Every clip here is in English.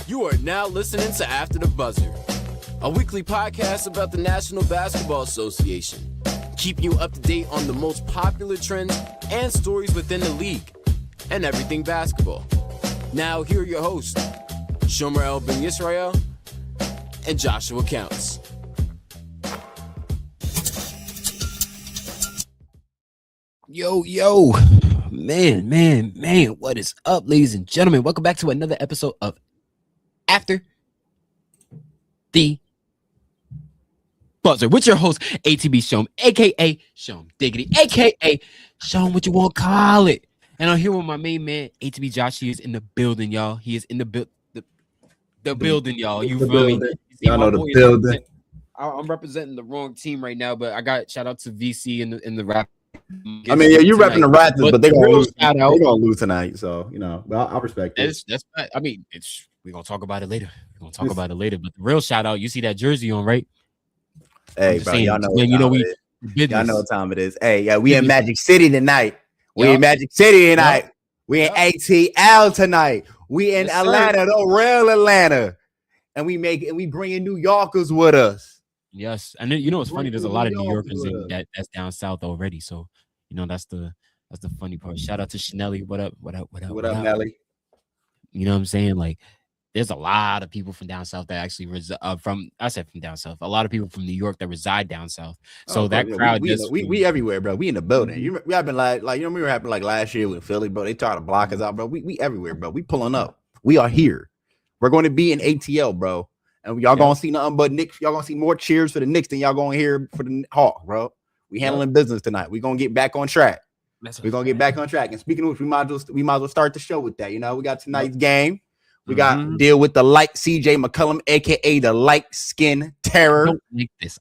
You are now listening to After the Buzzer, a weekly podcast about the National Basketball Association, keeping you up to date on the most popular trends and stories within the league and everything basketball. Now, here are your hosts, Shomer El Ben Yisrael and Joshua Counts. Yo, man, what is up, ladies and gentlemen? Welcome back to another episode of After the Buzzer with your host, ATB Shom, aka Shom Diggity, aka Shom, what you want to call it. And I'm here with my main man, ATB Josh. He is in the building, y'all. He is in the building, y'all. You feel me? Y'all know the building. I'm representing the wrong team right now, but I got shout out to VC in the rap. I mean, yeah, you're repping the Raptors, but they're gonna lose. They're gonna lose tonight, so you know. But I respect it. I mean, we're gonna talk about it later. But the real shout out, you see that jersey on, right? Hey, bro, y'all know. Y'all know what time it is. Hey, yeah, we in Magic City tonight. We in ATL tonight. We in Atlanta, the real Atlanta, and we bringing New Yorkers with us. Yes, and you know what's funny? There's a lot of New Yorkers that's down south already. So, you know, that's the funny part. Shout out to Chanelli. What up, Nelly? You know what I'm saying? Like, there's a lot of people from down south that actually from down south. A lot of people from New York that reside down south. So crowd we everywhere, bro. We in the building. We happen like you know, we were happening like last year with Philly, bro. They tried to block us out, bro. We everywhere, bro. We pulling up. We are here. We're going to be in ATL, bro. And y'all gonna see nothing but Knicks. Y'all gonna see more cheers for the Knicks than y'all gonna hear for the Hawks, bro. We handling business tonight. We gonna get back on track. We're gonna get back on track. And speaking of which, we might as well start the show with that. You know, we got tonight's game. We got to deal with the light CJ McCollum, aka the light skin terror.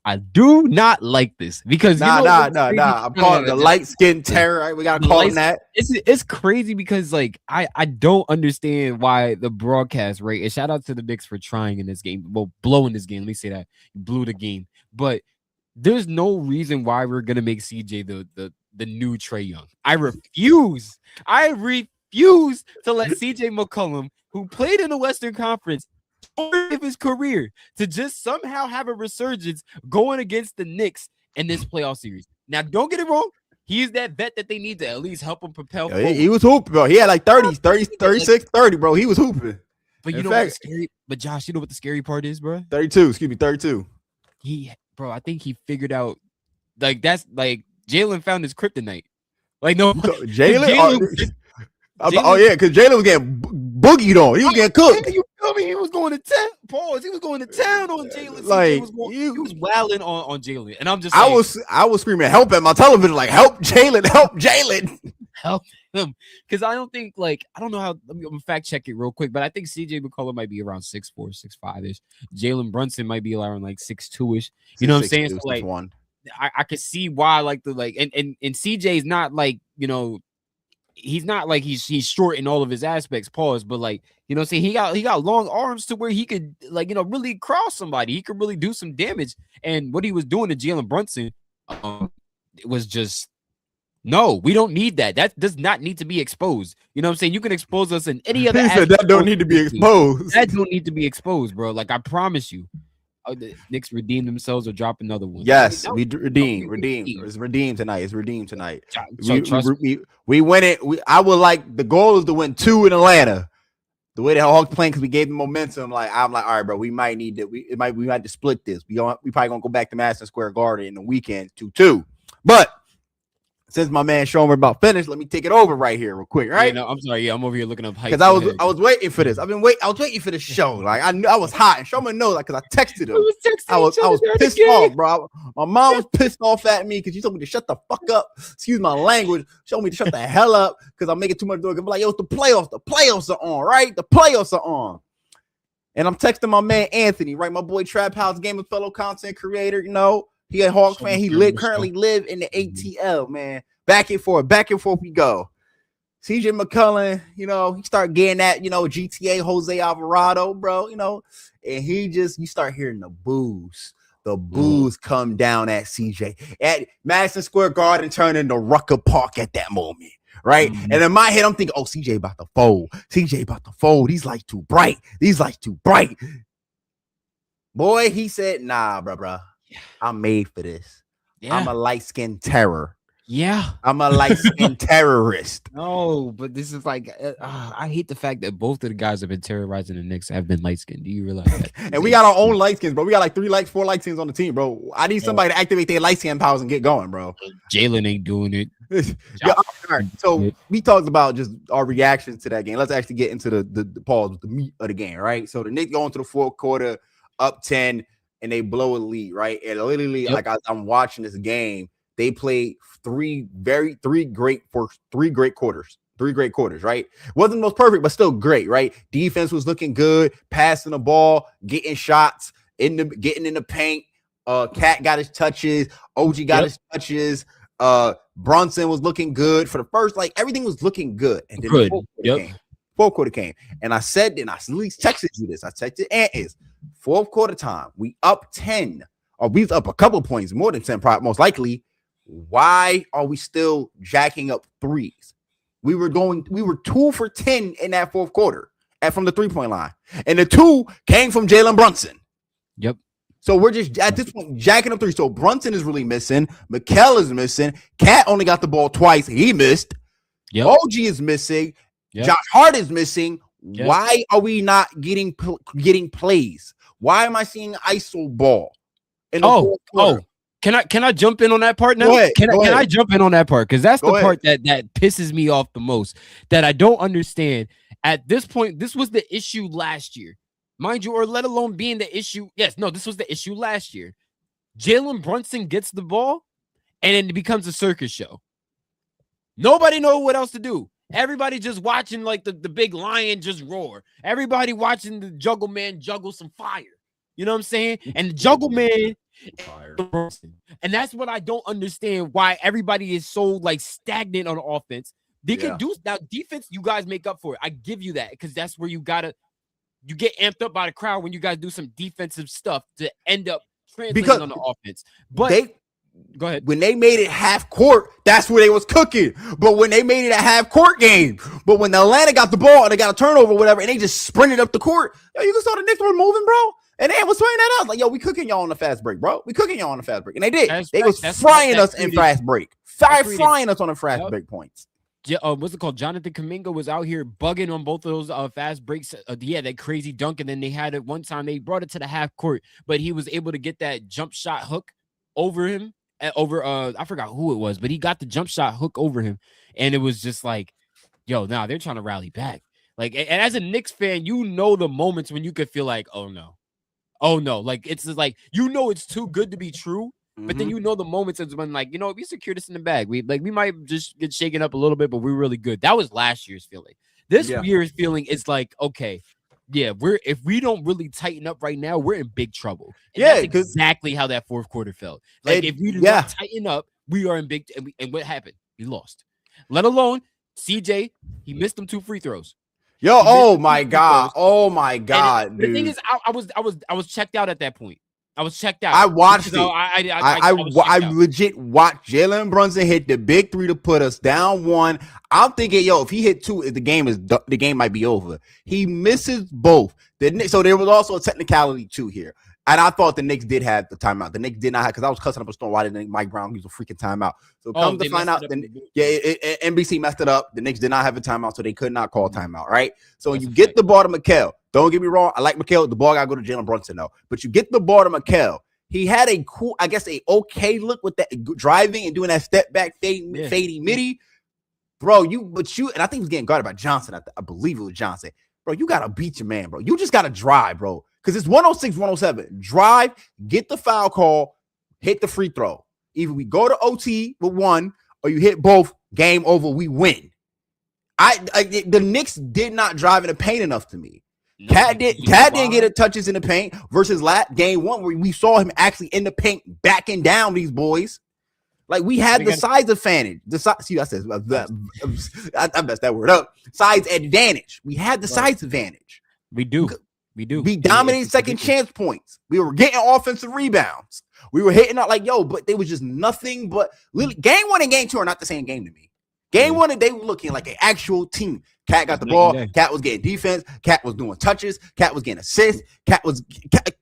I do not like this because I'm calling it the light skin terror. Right? We gotta call him that. It's crazy because like I don't understand why the broadcast rate. And shout out to the Knicks for trying in this game, well, blowing this game. Let me say that you blew the game, but there's no reason why we're gonna make CJ the new Trae Young. I refuse to let CJ McCollum, who played in the Western Conference of his career, to just somehow have a resurgence going against the Knicks in this playoff series. Now, don't get it wrong. He's that vet that they need to at least help him propel forward. He was hooping, bro. He had like 30, 36, 30, bro. He was hooping. But you know what's scary? But Josh, you know what the scary part is, bro? 32. I think he figured out, like, that's like Jalen found his kryptonite. Like, no, Jalen. Oh yeah, because Jalen was getting boogied on. He was getting cooked. You feel me? He was going to town. Pause. He was going to town on Jalen. Like he was wilding on Jalen, and I'm just saying, I was screaming help at my television, like help Jalen, help him. Because I don't think I don't know how. I'm gonna fact check it real quick, but I think CJ McCollum might be around 6'4", 6'5" ish. Jalen Brunson might be around like 6'2" ish. You know what I'm saying? So like, I could see why and CJ's not like, you know. He's not like he's short in all of his aspects, pause, but like, you know what I'm saying, he got long arms to where he could, like, you know, really cross somebody. He could really do some damage. And what he was doing to Jalen Brunson, it was just, no, we don't need that. That does not need to be exposed. You know what I'm saying? You can expose us in any other aspect. That don't need to be exposed. That don't need to be exposed, bro. Like, I promise you. The Knicks redeem themselves or drop another one. Yes, we redeem. It's redeemed tonight. We win it. I would like, the goal is to win 2 in Atlanta. The way the Hawks playing, because we gave them momentum. Like, I'm like, all right, bro, we might need to. We might to split this. We probably gonna go back to Madison Square Garden in the weekend 2-2. But since my man Shomer about finished, let me take it over right here real quick, right? Yeah, no, I'm sorry. Yeah, I'm over here looking up hype. Because I was waiting for this. I was waiting for the show. Like, I knew I was hot, and Shomer knows, like, because I texted him. I was pissed off, bro. My mom was pissed off at me because she told me to shut the fuck up. Excuse my language. She told me to shut the hell up because I'm making too much noise. I'm like, yo, it's the playoffs. The playoffs are on, right? The playoffs are on. And I'm texting my man Anthony, right? My boy Trap House, game of fellow content creator. You know, he a Hawks fan. He currently live in the ATL, man. Back and forth we go. CJ McCollum, you know, he start getting that, you know, GTA Jose Alvarado, bro, you know, and you start hearing the boos. The boos come down at CJ. At Madison Square Garden turned into Rucker Park at that moment. right? And in my head, I'm thinking, oh, CJ about to fold. CJ about to fold. These lights too bright. These lights too bright. Boy, he said, nah, bruh. I'm made for this. Yeah. I'm a light-skinned terror. Yeah. I'm a light-skinned terrorist. No, but this is like, I hate the fact that both of the guys have been terrorizing the Knicks have been light-skinned. Do you realize that? And we got our own light skins, bro. We got like 4 light skins on the team, bro. I need somebody to activate their light skin powers and get going, bro. Jalen ain't doing it. Yeah, all right. So we talked about just our reactions to that game. Let's actually get into the pause, the meat of the game, right? So the Knicks go into the fourth quarter up 10 and they blow a lead, right? And literally, like I'm watching this game, they played three great quarters. 3 great quarters, right? Wasn't the most perfect, but still great, right? Defense was looking good, passing the ball, getting shots, getting in the paint. Cat got his touches, OG got his touches. Brunson was looking good for the first, like everything was looking good. And then the fourth quarter came. And I said, and I at least texted you this. I texted is fourth quarter time. We up 10, or we up a couple points, more than 10, probably most likely. Why are we still jacking up threes? We were 2 for 10 in that fourth quarter from the 3-point line. And the 2 came from Jalen Brunson. Yep. So we're just at this point jacking up 3. So Brunson is really missing. Mikal is missing. Cat only got the ball twice. He missed. Yep. OG is missing. Yep. Josh Hart is missing. Yep. Why are we not getting plays? Why am I seeing ISO ball in the fourth quarter? Can I jump in on that part now? Can I jump in on that part? Because that's the part that pisses me off the most, that I don't understand. At this point, this was the issue last year. Mind you, or let alone being the issue. Yes, no, this was the issue last year. Jalen Brunson gets the ball, and then it becomes a circus show. Nobody knows what else to do. Everybody just watching like the big lion just roar. Everybody watching the Juggle Man juggle some fire. You know what I'm saying? And the Juggle Man... And that's what I don't understand, why everybody is so like stagnant on offense. They can do now defense, you guys make up for it. I give you that, because that's where you get amped up by the crowd when you guys do some defensive stuff to end up translating on the offense. But go ahead. When they made it half court, that's where they was cooking. But when they made it a half court game, but when Atlanta got the ball and they got a turnover, whatever, and they just sprinted up the court, you can saw the Knicks were moving, bro. And they was pointing that out. Like, yo, we cooking y'all on the fast break, bro. We cooking y'all on the fast break. And they did. They was frying us in fast break. Frying us on the fast break points. What's it called? Jonathan Kuminga was out here bugging on both of those fast breaks. That crazy dunk. And then they had it one time. They brought it to the half court. But he was able to get that jump shot hook over him. I forgot who it was. But he got the jump shot hook over him. And it was just like, yo, they're trying to rally back. Like, and as a Knicks fan, you know the moments when you could feel like, oh, no. Like, it's just like, it's too good to be true, but then the moments is when, like, we secure this in the bag. We might just get shaken up a little bit, but we're really good. That was last year's feeling. This year's feeling is like, okay, if we don't really tighten up right now, we're in big trouble. And that's exactly how that fourth quarter felt. Like, if we do not tighten up, we are in big. And what happened? We lost. Let alone CJ, he missed them 2 free throws. Yo, oh my god, dude. The thing is, I was checked out at that point. I was checked out. I watched it. I legit watched Jalen Brunson hit the big 3 to put us down 1. I'm thinking, if he hit 2, the game might be over. He misses both. So there was also a technicality too here. And I thought the Knicks did have the timeout. The Knicks did not have, because I was cussing up a storm. Why didn't Mike Brown use a freaking timeout? So come to find out, NBC messed it up. The Knicks did not have a timeout, so they could not call timeout, right? So when you get the ball to Mikal, don't get me wrong, I like Mikal. The ball got to go to Jalen Brunson, though. But you get the ball to Mikal. He had a cool, I guess, a okay look with that driving and doing that step back fading midi. Bro, and I think he was getting guarded by Johnson. I believe it was Johnson. Bro, you got to beat your man, bro. You just got to drive, bro. Because it's 106, 107. Drive, get the foul call, hit the free throw. Either we go to OT with 1, or you hit both, game over, we win. The Knicks did not drive in the paint enough to me. Cat didn't get the touches in the paint versus game 1, where we saw him actually in the paint backing down these boys. Like, we had the size advantage. I messed that word up. Size advantage. We had the size advantage. We do. We dominated second chance points. We were getting offensive rebounds. We were hitting out like, but they was just nothing but game 1 and game 2 are not the same game to me. Game 1, they were looking like an actual team. Cat got the ball. Cat was getting defense. Cat was doing touches. Cat was getting assists. Cat was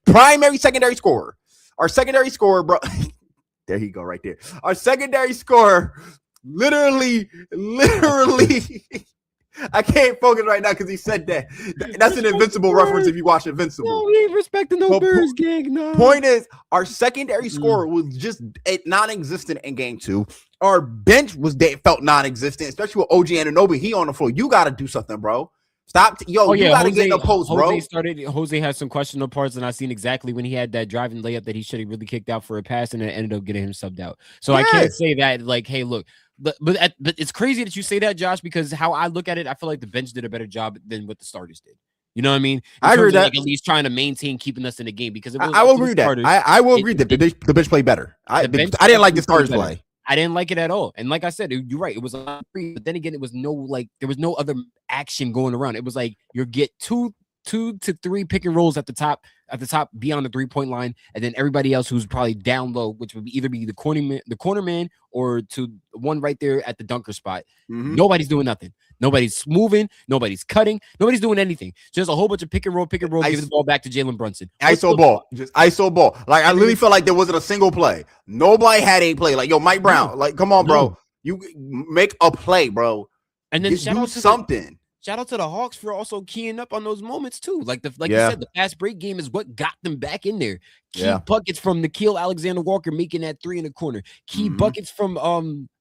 primary secondary scorer. Our secondary scorer, bro. There you go, right there. Our secondary scorer, literally. I can't focus right now because he said that. That's an Invincible reference if you watch Invincible. No, we ain't respecting no Bears gang. No. Point is, our secondary scorer was just non-existent in game 2. Our bench felt non-existent, especially with OG Anunoby. He on the floor. You got to do something, bro. Stop. You got to get in the post, bro. Jose had some questionable parts, and I seen exactly when he had that driving layup that he should have really kicked out for a pass, and it ended up getting him subbed out. So I can't say that, like, hey, look. But it's crazy that you say that, Josh, because how I look at it, I feel like the bench did a better job than what the starters did. You know what I mean? I agree with that. Like, at least trying to maintain keeping us in the game because I will agree with that. I will agree that the bench played better. I didn't like the starters play. I didn't like it at all. And like I said, you're right. It was a free, but then again, it was there was no other action going around. It was like you get two to three pick and rolls at the top beyond the 3-point line, and then everybody else who's probably down low, which would either be the corner man or to one right there at the dunker spot. Mm-hmm. Nobody's doing nothing. Nobody's moving. Nobody's cutting. Nobody's doing anything. Just a whole bunch of pick and roll, giving the ball back to Jalen Brunson. ISO ball. Just ISO ball. Like, I literally felt like there wasn't a single play. Nobody had a play. Like, yo, Mike Brown. Like, come on, bro. You make a play, bro. And then do something. Shout out to the Hawks for also keying up on those moments too. Like you said, the fast break game is what got them back in there. Key buckets from Nickeil Alexander-Walker making that 3 in the corner. Key buckets from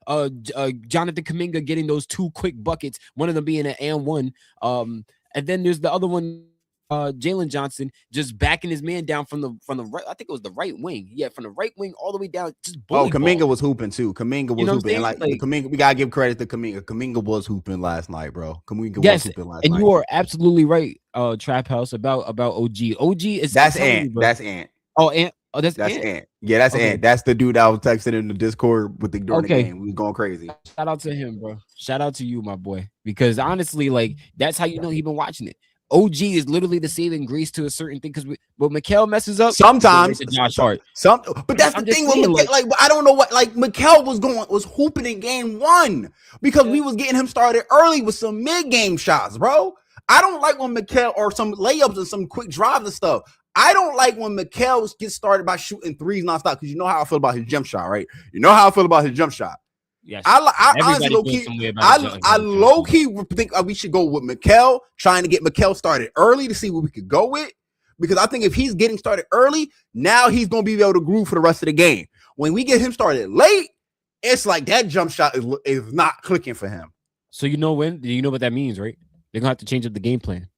Jonathan Kuminga getting those 2 quick buckets. One of them being an and one. And then there's the other one, Jalen Johnson, just backing his man down from the right. I think it was the right wing. Yeah, from the right wing all the way down. Just Kuminga was hooping too. Kuminga was hooping. Like Kuminga, we gotta give credit to Kuminga. Kuminga was hooping last night, bro. Kuminga was hooping last night. And you are absolutely right, Trap House, about OG. OG is that's Ant. That's Ant. Oh, Ant. Oh, that's Ant. Yeah, that's Ant. That's the dude I was texting in the Discord during the game. We was going crazy. Shout out to him, bro. Shout out to you, my boy. Because honestly, like, that's how you know he been watching it. OG is literally the saving grace to a certain thing because when Mikal messes up, sometimes Josh Hart. But that's the thing with Mikal. Like, I don't know what. Like, Mikal was hooping in game 1 because we was getting him started early with some mid-game shots, bro. I don't like when Mikal or some layups and some quick drives and stuff. I don't like when Mikal gets started by shooting threes nonstop because you know how I feel about his jump shot, right? You know how I feel about his jump shot. Yes. I honestly low key think we should go with Mikal, trying to get Mikal started early to see what we could go with. Because I think if he's getting started early, now he's gonna be able to groove for the rest of the game. When we get him started late, it's like that jump shot is not clicking for him. So you know what that means, right? They're gonna have to change up the game plan.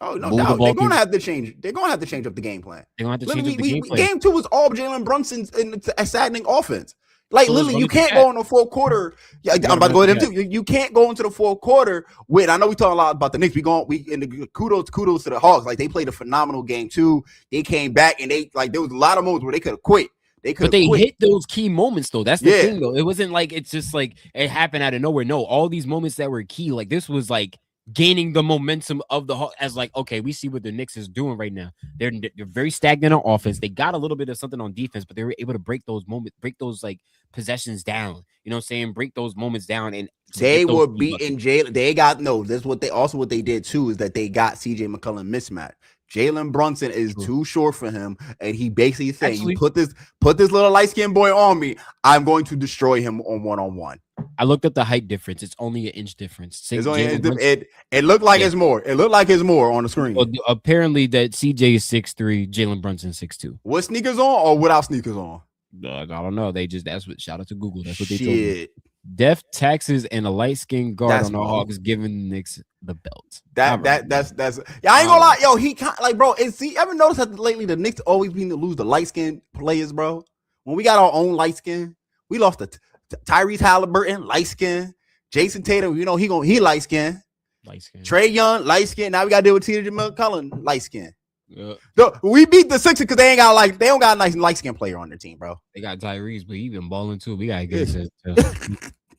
Oh no, they're gonna have to change. They're gonna have to change up the game plan. They're gonna have to change up the game plan. Game 2 was all Jalen Brunson's and a saddening offense. Like, literally, you can't go in the fourth quarter. Yeah, I'm about to go with him too. You can't go into the fourth quarter with. I know we talk a lot about the Knicks. Kudos to the Hawks. Like, they played a phenomenal game too. They came back and there was a lot of moments where they could have quit. But they hit those key moments though. That's the thing though. It wasn't like it's just like it happened out of nowhere. No, all these moments that were key. Like, this was like gaining the momentum of the Hawks as like, okay, we see what the Knicks is doing right now. They're very stagnant on offense. They got a little bit of something on defense, but they were able to break those like possessions down. You know what I'm saying? Break those moments down, and they were beating Jalen. What they did too is that they got CJ McCollum mismatch. Jalen Brunson is too short for him, and he basically saying, "You put this little light skinned boy on me, I'm going to destroy him on 1-on-1." I looked at the height difference. It's only an inch difference. It looked like it's more. It looked like it's more on the screen. Well, apparently that CJ is 6'3", Jalen Brunson 6'2". With sneakers on or without sneakers on? I don't know. Shout out to Google. That's what they told me. Death, taxes, and a light skinned guard on the Hawks giving the Knicks the belt. That's I ain't gonna lie, yo. He like, bro. Ever notice that lately the Knicks always been to lose the light skinned players, bro? When we got our own light skin, we lost the Tyrese Halliburton, light skin. Jason Tatum, you know he light skin. Trae Young, light skin. Now we gotta deal with TJ McCollum, light skin. Yeah. We beat the Sixers because they don't got a nice light skin player on their team, bro. They got Tyrese, but he been balling too. We gotta get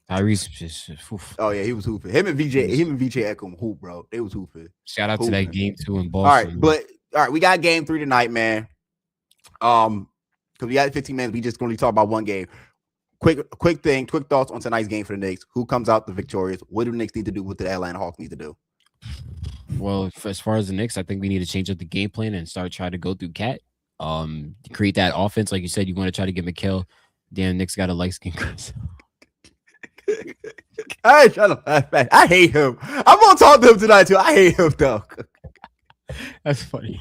Tyrese. Just, oh yeah, he was hooping. Him and VJ Echo hoop, bro. They was hooping. Shout out to that game 2 in Boston. All right, we got game 3 tonight, man. Because we got 15 minutes, we just gonna talk about one game. quick thoughts on tonight's game for the Knicks. Who comes out the victorious? What do the Knicks need to do? What do the Atlanta Hawks need to do? Well, as far as the Knicks, I think we need to change up the game plan and start trying to go through Cat. Create that offense. Like you said, you want to try to get Mikal. Damn, Knicks got a light skin. I ain't trying to laugh at. I hate him. I'm gonna talk to him tonight too. I hate him though. That's funny.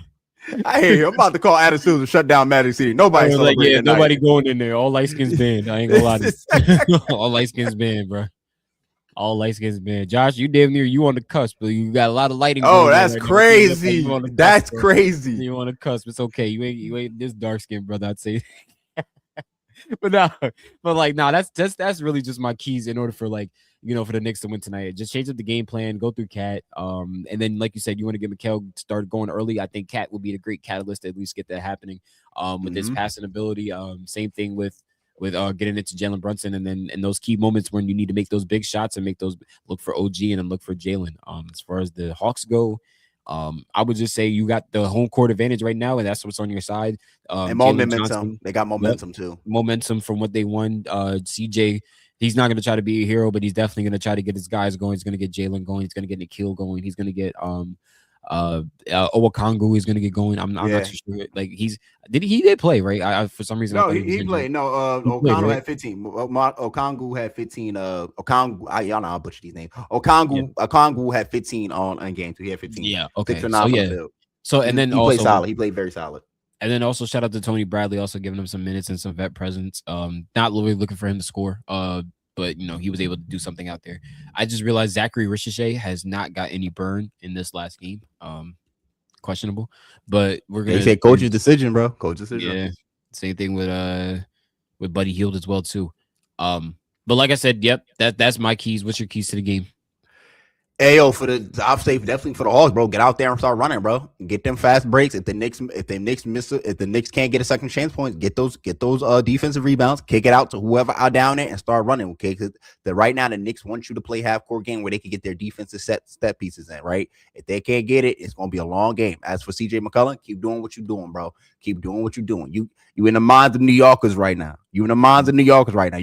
I hate him. I'm about to call Addison and shut down Magic City. Nobody nobody going in there. All light skins banned. I ain't gonna lie. All light skins banned, bro. All light skins banned. Josh, you damn near you on the cusp, but you got a lot of lighting. Oh, that's crazy. That's crazy. You on the cusp. It's okay. You ain't this dark skinned brother, I'd say. That's really just my keys in order for for the Knicks to win tonight. Just change up the game plan, go through Cat, and then like you said, you want to get Mikal started going early. I think Cat would be a great catalyst to at least get that happening. With his passing ability, same thing with getting into Jalen Brunson, and then in those key moments when you need to make those big shots and make those look for OG and then look for Jalen. As far as the Hawks go, I would just say you got the home court advantage right now, and that's what's on your side. And momentum. They got momentum too. Momentum from what they won. CJ, he's not going to try to be a hero, but he's definitely going to try to get his guys going. He's going to get Jalen going. He's going to get Nikhil going. He's going to get Owakongu is going to get going. I'm not too sure. Like he did play, right? I for some reason. No, he played. No, Okongu had 15. Okongu had 15. Okongu, y'all know I'll butcher these names. Okongu had 15 on game 2. He had 15. Yeah. Okay. So and then he played solid. He played very solid. And then also shout out to Tony Bradley, also giving him some minutes and some vet presence. Not really looking for him to score. But he was able to do something out there. I just realized Zachary Ricochet has not got any burn in this last game. Questionable, but we're gonna say coach's decision, bro. Coach's decision. Yeah, same thing with Buddy Hield as well too. But like I said, yep, that's my keys. What's your keys to the game? I'll say definitely for the Hawks, bro. Get out there and start running, bro. Get them fast breaks. If the Knicks can't get a second chance point, get those defensive rebounds, kick it out to whoever out down there and start running. Okay, because right now the Knicks want you to play half court game where they can get their defensive step pieces in. Right, if they can't get it, it's gonna be a long game. As for CJ McCollum, keep doing what you're doing, bro. Keep doing what you're doing. You in the minds of New Yorkers right now. You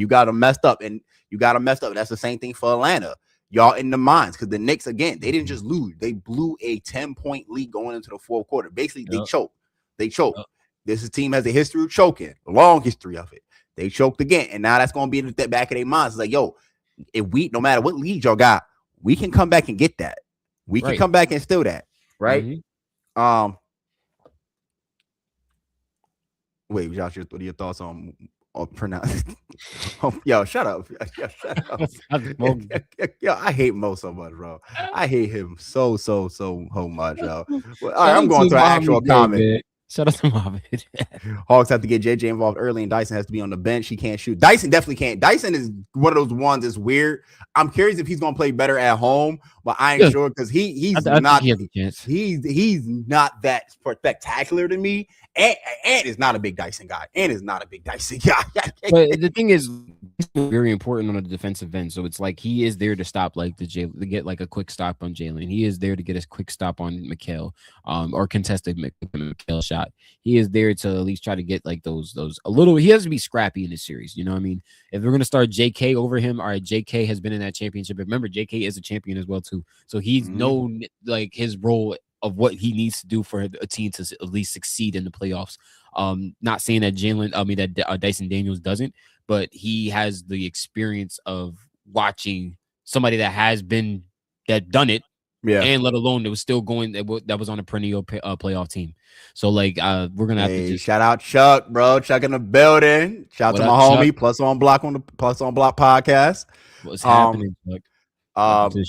got them messed up, and That's the same thing for Atlanta. Y'all in the minds, because the Knicks, again, they didn't just lose. They blew a 10-point lead going into the fourth quarter. Basically, they choked. This team has a history of choking, a long history of it. They choked again, and now that's going to be in the back of their minds. It's like, yo, no matter what lead y'all got, we can come back and get that. We can come back and steal that, right? Mm-hmm. Wait, Josh, what are your thoughts on pronounce? Yo, shut up. Shut up. Yo, I hate Mo so much, bro. I hate him so much, yo. Well, all right, I'm going to an actual comment. Shout out to Mohammed. Hawks have to get JJ involved early, and Dyson has to be on the bench. He can't shoot. Dyson definitely can't. Dyson is one of those ones that's weird. I'm curious if he's gonna play better at home, but I ain't sure because he's not that spectacular to me. And is not a big Dyson guy. But the thing is, very important on the defensive end. So it's like he is there to stop to get like a quick stop on Jalen. He is there to get a quick stop on Mikal, or contested Mikal shot. He is there to at least try to get like those a little. He has to be scrappy in this series. You know what I mean? If we're gonna start JK over him, all right, JK has been in that championship. Remember, JK is a champion as well too. So he's known like his role of what he needs to do for a team to at least succeed in the playoffs. Not saying that Dyson Daniels doesn't, but he has the experience of watching somebody that done it, and let alone that was still going, that was on a perennial playoff team. So like we're gonna have to just shout out Chuck, bro. Chuck in the building. Shout out to my homie, Chuck? Plus on Block podcast. What's happening, Chuck?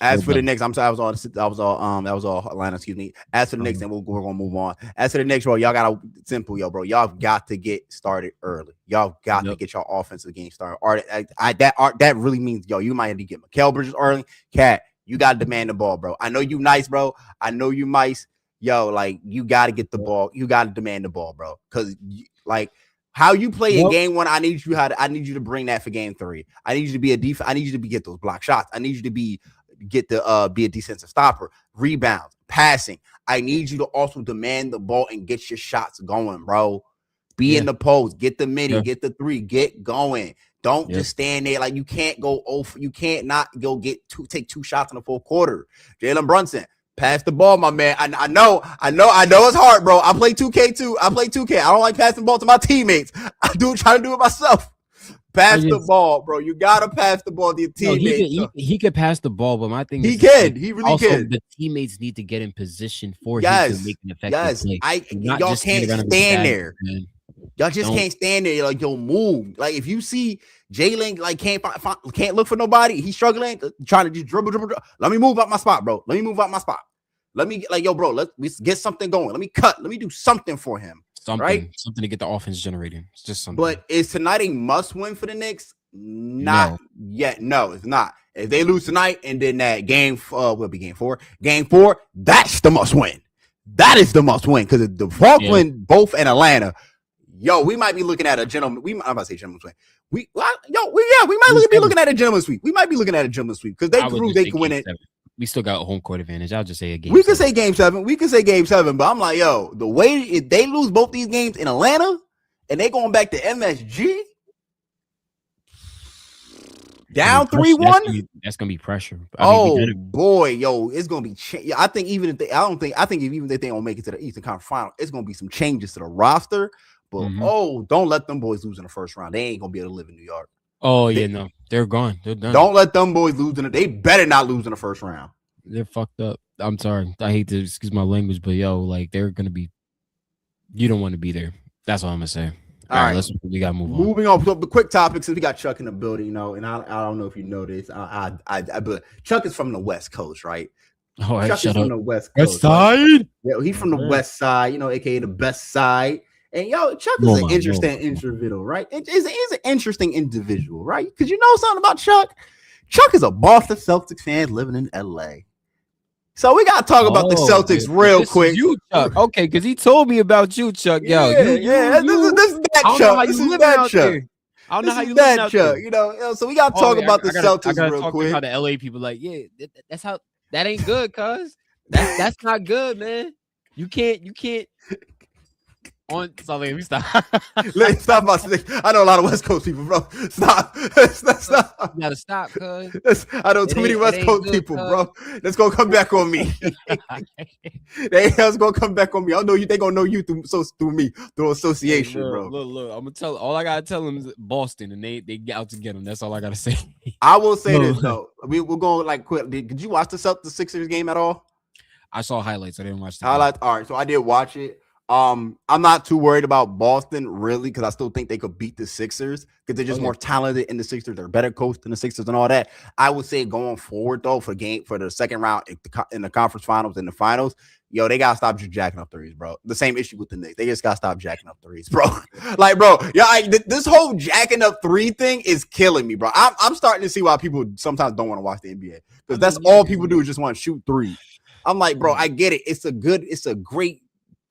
As for the Knicks, I'm sorry, that was all Atlanta, excuse me. As for the Knicks, and we're gonna move on. As for the Knicks, bro, y'all gotta simple, bro. Y'all got to get started early. Y'all got to get your offensive game started. That really means, you might have to get Mikal Bridges early. Cat, you gotta demand the ball, bro. I know you nice, bro. I know you nice. Yo, like you gotta get the ball. You gotta demand the ball, bro. Because like how you play in game 1, I need you to bring that for game 3. I need you to be a defense. I need you to get those block shots. I need you to be a defensive stopper, rebounds, passing. I need you to also demand the ball and get your shots going, bro. Be in the post, get the mini, get the three, get going. Don't just stand there like you can't go over. You can't not go take 2 shots in the fourth quarter. Jalen Brunson, pass the ball, my man. I know it's hard, bro. I play 2K too. I don't like passing the ball to my teammates. Try to do it myself. Pass the ball, bro. You gotta pass the ball to your teammates. He could pass the ball, but my thing is he really can. The teammates need to get in position for him to make an effective play. Y'all can't stand there. Man. Y'all just can't stand there. Like, yo, move. Like, if you see Jalen like can't look for nobody, he's struggling, trying to just dribble. Let me move out my spot, bro. Let me let's get something going. Let me cut. Let me do something for him. Something to get the offense generating. It's just something. But is tonight a must win for the Knicks? Not yet. No, it's not. If they lose tonight and then that game will be game 4. Game 4, that's the must win. That is the must win because if the Hawks win both in Atlanta, we might be looking at a gentleman. I'm about to say gentleman's sweep. We might be looking at a gentleman's sweep. We might be looking at a gentleman's sweep because they proved they can win it. 7. We still got a home court advantage. I'll just say a game. We can say game 7. We can say game 7, but I'm like, the way if they lose both these games in Atlanta and they going back to MSG down 3-1, that's gonna be pressure. Boy, it's gonna be. I think even if they, even if they don't make it to the Eastern Conference Final, it's gonna be some changes to the roster. But don't let them boys lose in the first round. They ain't gonna be able to live in New York. No, they're gone. They're done. Don't let them boys lose they better not lose in the first round. They're fucked up. I'm sorry. I hate to excuse my language, but they're gonna be. You don't want to be there. That's all I'm gonna say. All right, we gotta move on. Moving on to the quick topic since we got Chuck in the building, and I don't know if you know this. But Chuck is from the West Coast, right? Oh, Chuck is from the West Coast. West Side? Right? Yeah, he's from the West Side, aka the best side. And Chuck is an interesting individual, right? He's an interesting individual, right? Because you know something about Chuck? Chuck is a Boston Celtics fan living in LA. So we gotta talk about the Celtics real quick. You, Chuck. Okay, because he told me about you, Chuck. This is that Chuck. This is that Chuck. I don't know how you live out there. So we gotta talk about the Celtics real quick. How the LA people like, that's how that ain't good, cuz. That's not good, man. You can't let me stop. Stop my stick. I know a lot of West Coast people, bro. Stop. You gotta stop, cuz. I know too many West Coast people, bro. That's gonna come back on me. That's gonna come back on me. I know you. They gonna know you through me through association, bro. Look. I'm gonna tell. All I gotta tell them is Boston, and they get out to get them. That's all I gotta say. I will say this though. We're going like quick. Did you watch the Sixers game at all? I saw highlights. I didn't watch the highlights. All right, so I did watch it. I'm not too worried about Boston really because I still think they could beat the Sixers because they're just more talented in the Sixers. They're better coached than the Sixers and all that. I would say going forward though for the second round in the conference finals and the finals, they gotta stop just jacking up threes, bro. The same issue with the Knicks. They just gotta stop jacking up threes, bro. This whole jacking up 3 thing is killing me, bro. I'm starting to see why people sometimes don't want to watch the NBA because that's all people do is just want to shoot 3. I'm like, bro, I get it. It's a great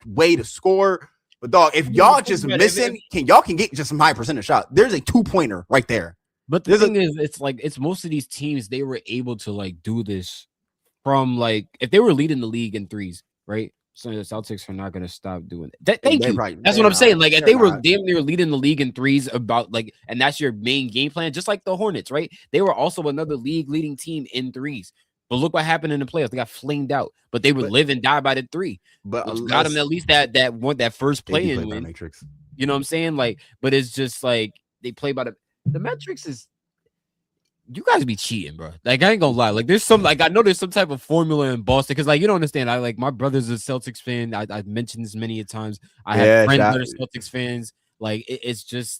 way to score, but dog, if y'all just missing, can get just some high percentage shot. There's a 2-pointer right there. But the thing is, it's most of these teams they were able to do this from if they were leading the league in threes, right? So the Celtics are not going to stop doing it. Thank you. Right. That's what I'm saying. If they were damn near leading the league in threes and that's your main game plan, just like the Hornets, right? They were also another league leading team in threes. But look what happened in the playoffs. They got flamed out, but they would live and die by the 3. But got them at least that first play in win. Matrix. You know what I'm saying? But it's just they play by the metrics is. You guys be cheating, bro. I ain't gonna lie. There's some I know there's some type of formula in Boston because you don't understand. My brother's a Celtics fan. I've mentioned this many times. I have friends that are Celtics fans. It's just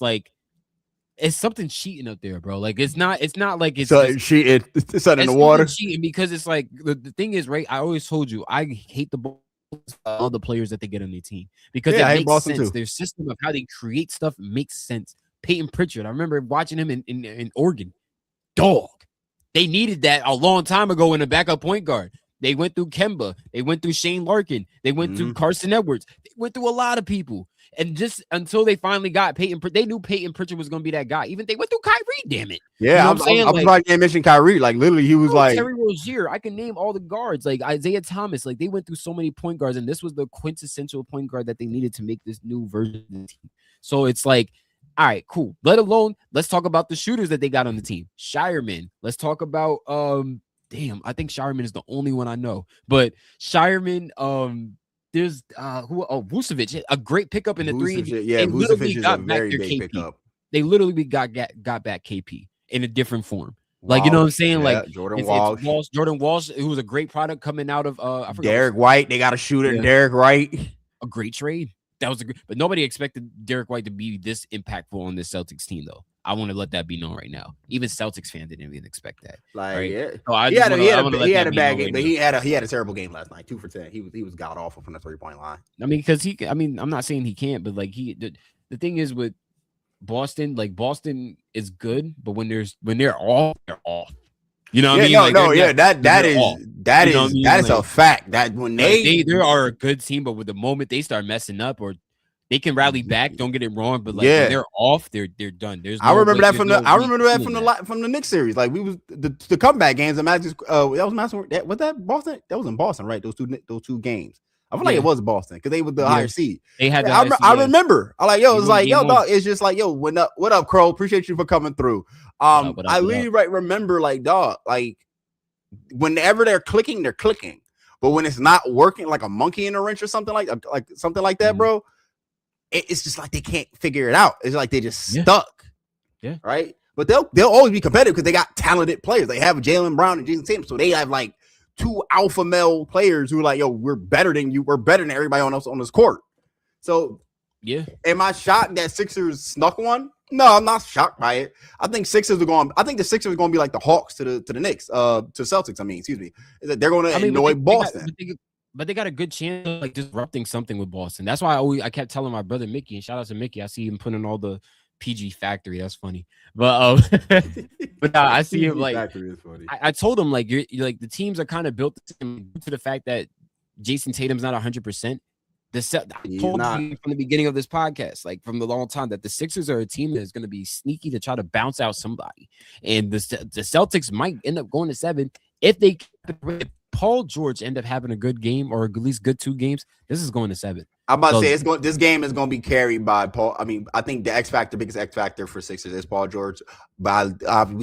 it's something cheating up there, bro. It's not like it's cheating. It's in the water. Cheating because it's the thing is, right? I always told you I hate all the players that they get on their team because it makes Boston sense. Too. Their system of how they create stuff makes sense. Peyton Pritchard, I remember watching him in Oregon. Dog, they needed that a long time ago in a backup point guard. They went through Kemba. They went through Shane Larkin. They went through Carson Edwards. They went through a lot of people. And just until they finally got Peyton, they knew Peyton Pritchard was going to be that guy. Even they went through Kyrie, damn it. Yeah, you know what I'm saying? I'm like, you mentioned Kyrie. Like, literally, he was like Terry Rozier. I can name all the guards, like Isaiah Thomas. Like, they went through so many point guards, and this was the quintessential point guard that they needed to make this new version of the team. So it's like, all right, cool. Let alone, let's talk about the shooters that they got on the team. Shireman. Let's talk about I think Shireman is the only one I know. But Shireman, there's Vucevic, a great pickup in the three. Yeah, Vucevic is a very big pickup. They literally got back KP in a different form. Like, you know what I'm saying? Yeah, like Jordan Walsh. Jordan Walsh, who was a great product coming out of Derek White. They got a shooter in Derek White. A great trade. That was but nobody expected Derek White to be this impactful on this Celtics team, though. I want to let that be known right now. Even Celtics fans didn't even expect that. Like, right? yeah. So he had a bad game, but he had a terrible game last night. 2 for 10. He was god awful from the 3-point line. I mean, because I'm not saying he can't, but like the thing is with Boston, like Boston is good, but when they're off, they're off. You know what I mean? That is a fact. That when they are a good team, but with the moment they start messing up or they can rally back, don't get it wrong, but like when they're off, they're done. I remember that from the Knicks series. Like we was the comeback games. Imagine was that Boston? That was in Boston, right? Those two games. I feel like it was Boston because they were the higher seed. They had. I remember. I like it's like dog. It's just like what up, Crow? Appreciate you for coming through. I really remember like dog, like whenever they're clicking, but when it's not working, like a monkey in a wrench or something like that, bro. It's just like they can't figure it out. It's like they just stuck. Yeah. Right. But they'll always be competitive because they got talented players. They have Jaylen Brown and Jason Tatum, so they have like 2 alpha male players who are like, we're better than you. We're better than everybody else on this court. So yeah, am I shocked that Sixers snuck one? No, I'm not shocked by it. I think the Sixers are going to be like the Hawks to the Knicks, to Celtics. I mean, excuse me. They're going to annoy Boston. But they got a good chance of like disrupting something with Boston. That's why I kept telling my brother Mickey, and shout out to Mickey. I see him putting all the PG Factory. That's funny. But I see him like I told him like you're like the teams are kind of built to the fact that Jason Tatum's not 100%. I told you from the beginning of this podcast, like from the long time, that the Sixers are a team that is going to be sneaky to try to bounce out somebody, and the Celtics might end up going to 7 if they. Paul George end up having a good game or at least good 2 games, this is going to 7. I'm about to say this game is going to be carried by Paul. I mean, I think the biggest X factor for Sixers is Paul George. But I'm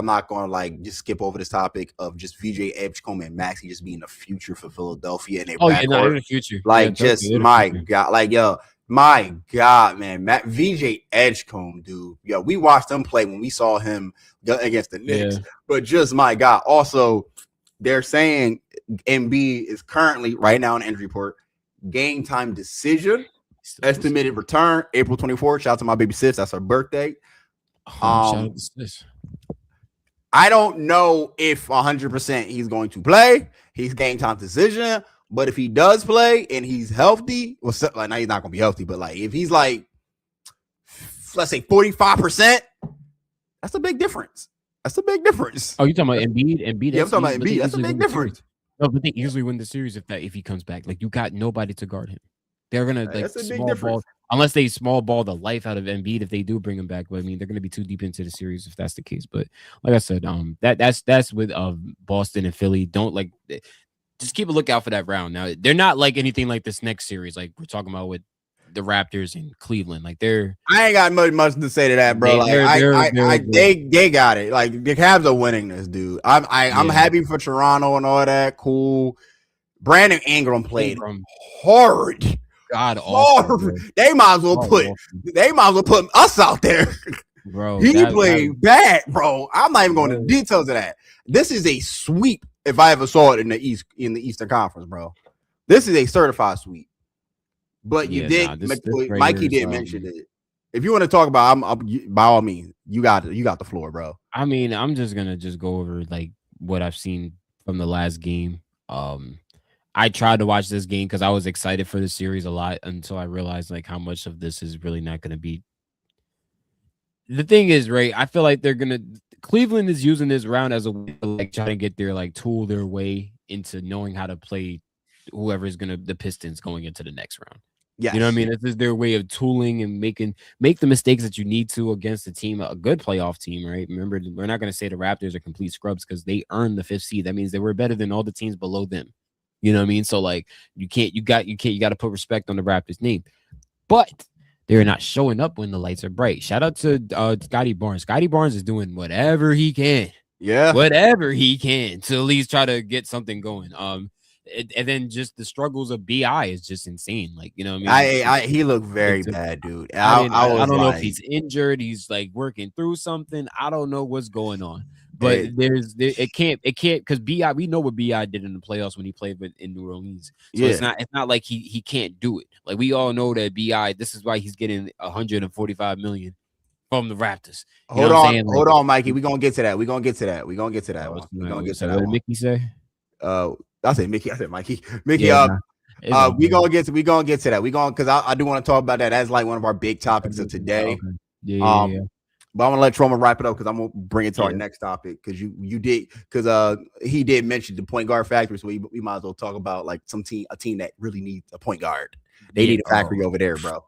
not going to like just skip over this topic of just VJ Edgecombe and Maxey just being the future for Philadelphia and the future. Like my God, like my God, man, VJ Edgecombe, dude. Yo, we watched him play when we saw him against the Knicks. But just my God, also. They're saying Embiid is currently right now in injury report. Game time decision. Estimated return April 24th. Shout out to my baby sis. That's her birthday. Shout out to sis. I don't know if 100% he's going to play. He's game time decision. But if he does play and he's healthy, well, like now he's not going to be healthy. But like if he's like, let's say 45%, that's a big difference. That's a big difference. Oh, you talking about Embiid? Yeah, I'm talking about Embiid. That's a big difference. No, but they easily win the series if he comes back. Like you got nobody to guard him. They're gonna like small ball unless they small ball the life out of Embiid if they do bring him back. But I mean, they're gonna be too deep into the series if that's the case. But like I said, that's with Boston and Philly. Don't like just keep a lookout for that round. Now they're not like anything like this next series, like we're talking about with the Raptors in Cleveland. Like I ain't got much to say to that, bro. They got it. Like the Cavs are winning this, dude. I'm happy for Toronto and all that. Cool. Brandon Ingram played hard. God, awful, they might as well put us out there, bro. He played bad, bro. I'm not even going into details of that. This is a sweep if I ever saw it in the Eastern Conference, bro. This is a certified sweep. But Mikey did mention it. If you want to talk about, by all means, you got the floor, bro. I mean, I'm just gonna go over like what I've seen from the last game. I tried to watch this game because I was excited for the series a lot until I realized like how much of this is really not gonna be. The thing is, right? I feel like Cleveland is using this round as a way to like try to get their like tool their way into knowing how to play whoever is the Pistons going into the next round. Yes. You know what I mean? This is their way of tooling and make the mistakes that you need to against a team, a good playoff team, right? Remember, we're not going to say the Raptors are complete scrubs because they earned the 5th seed. That means they were better than all the teams below them. You know what I mean? So like you got to put respect on the Raptors name. But they're not showing up when the lights are bright. Shout out to Scotty Barnes. Scotty Barnes is doing whatever he can. Yeah. Whatever he can to at least try to get something going. And then just the struggles of BI is just insane. Like, you know what I mean? He looked very bad, dude. I don't know if he's injured. He's like working through something. I don't know what's going on. But it can't because BI, we know what BI did in the playoffs when he played in New Orleans. So it's not like he can't do it. Like we all know that BI, this is why he's getting $145 million from the Raptors. Hold on, Mikey. We're gonna get to that. We're gonna get to that. What did Mickey say? I said Mickey. I said Mikey. Mickey. We gonna get to that. Because I do want to talk about that. That's like one of our big topics of today. Okay. Yeah. But I'm gonna let Trauma wrap it up because I'm gonna bring it to our next topic because you did because he did mention the point guard factory, so we might as well talk about like a team that really needs a point guard. They need a factory over there, bro.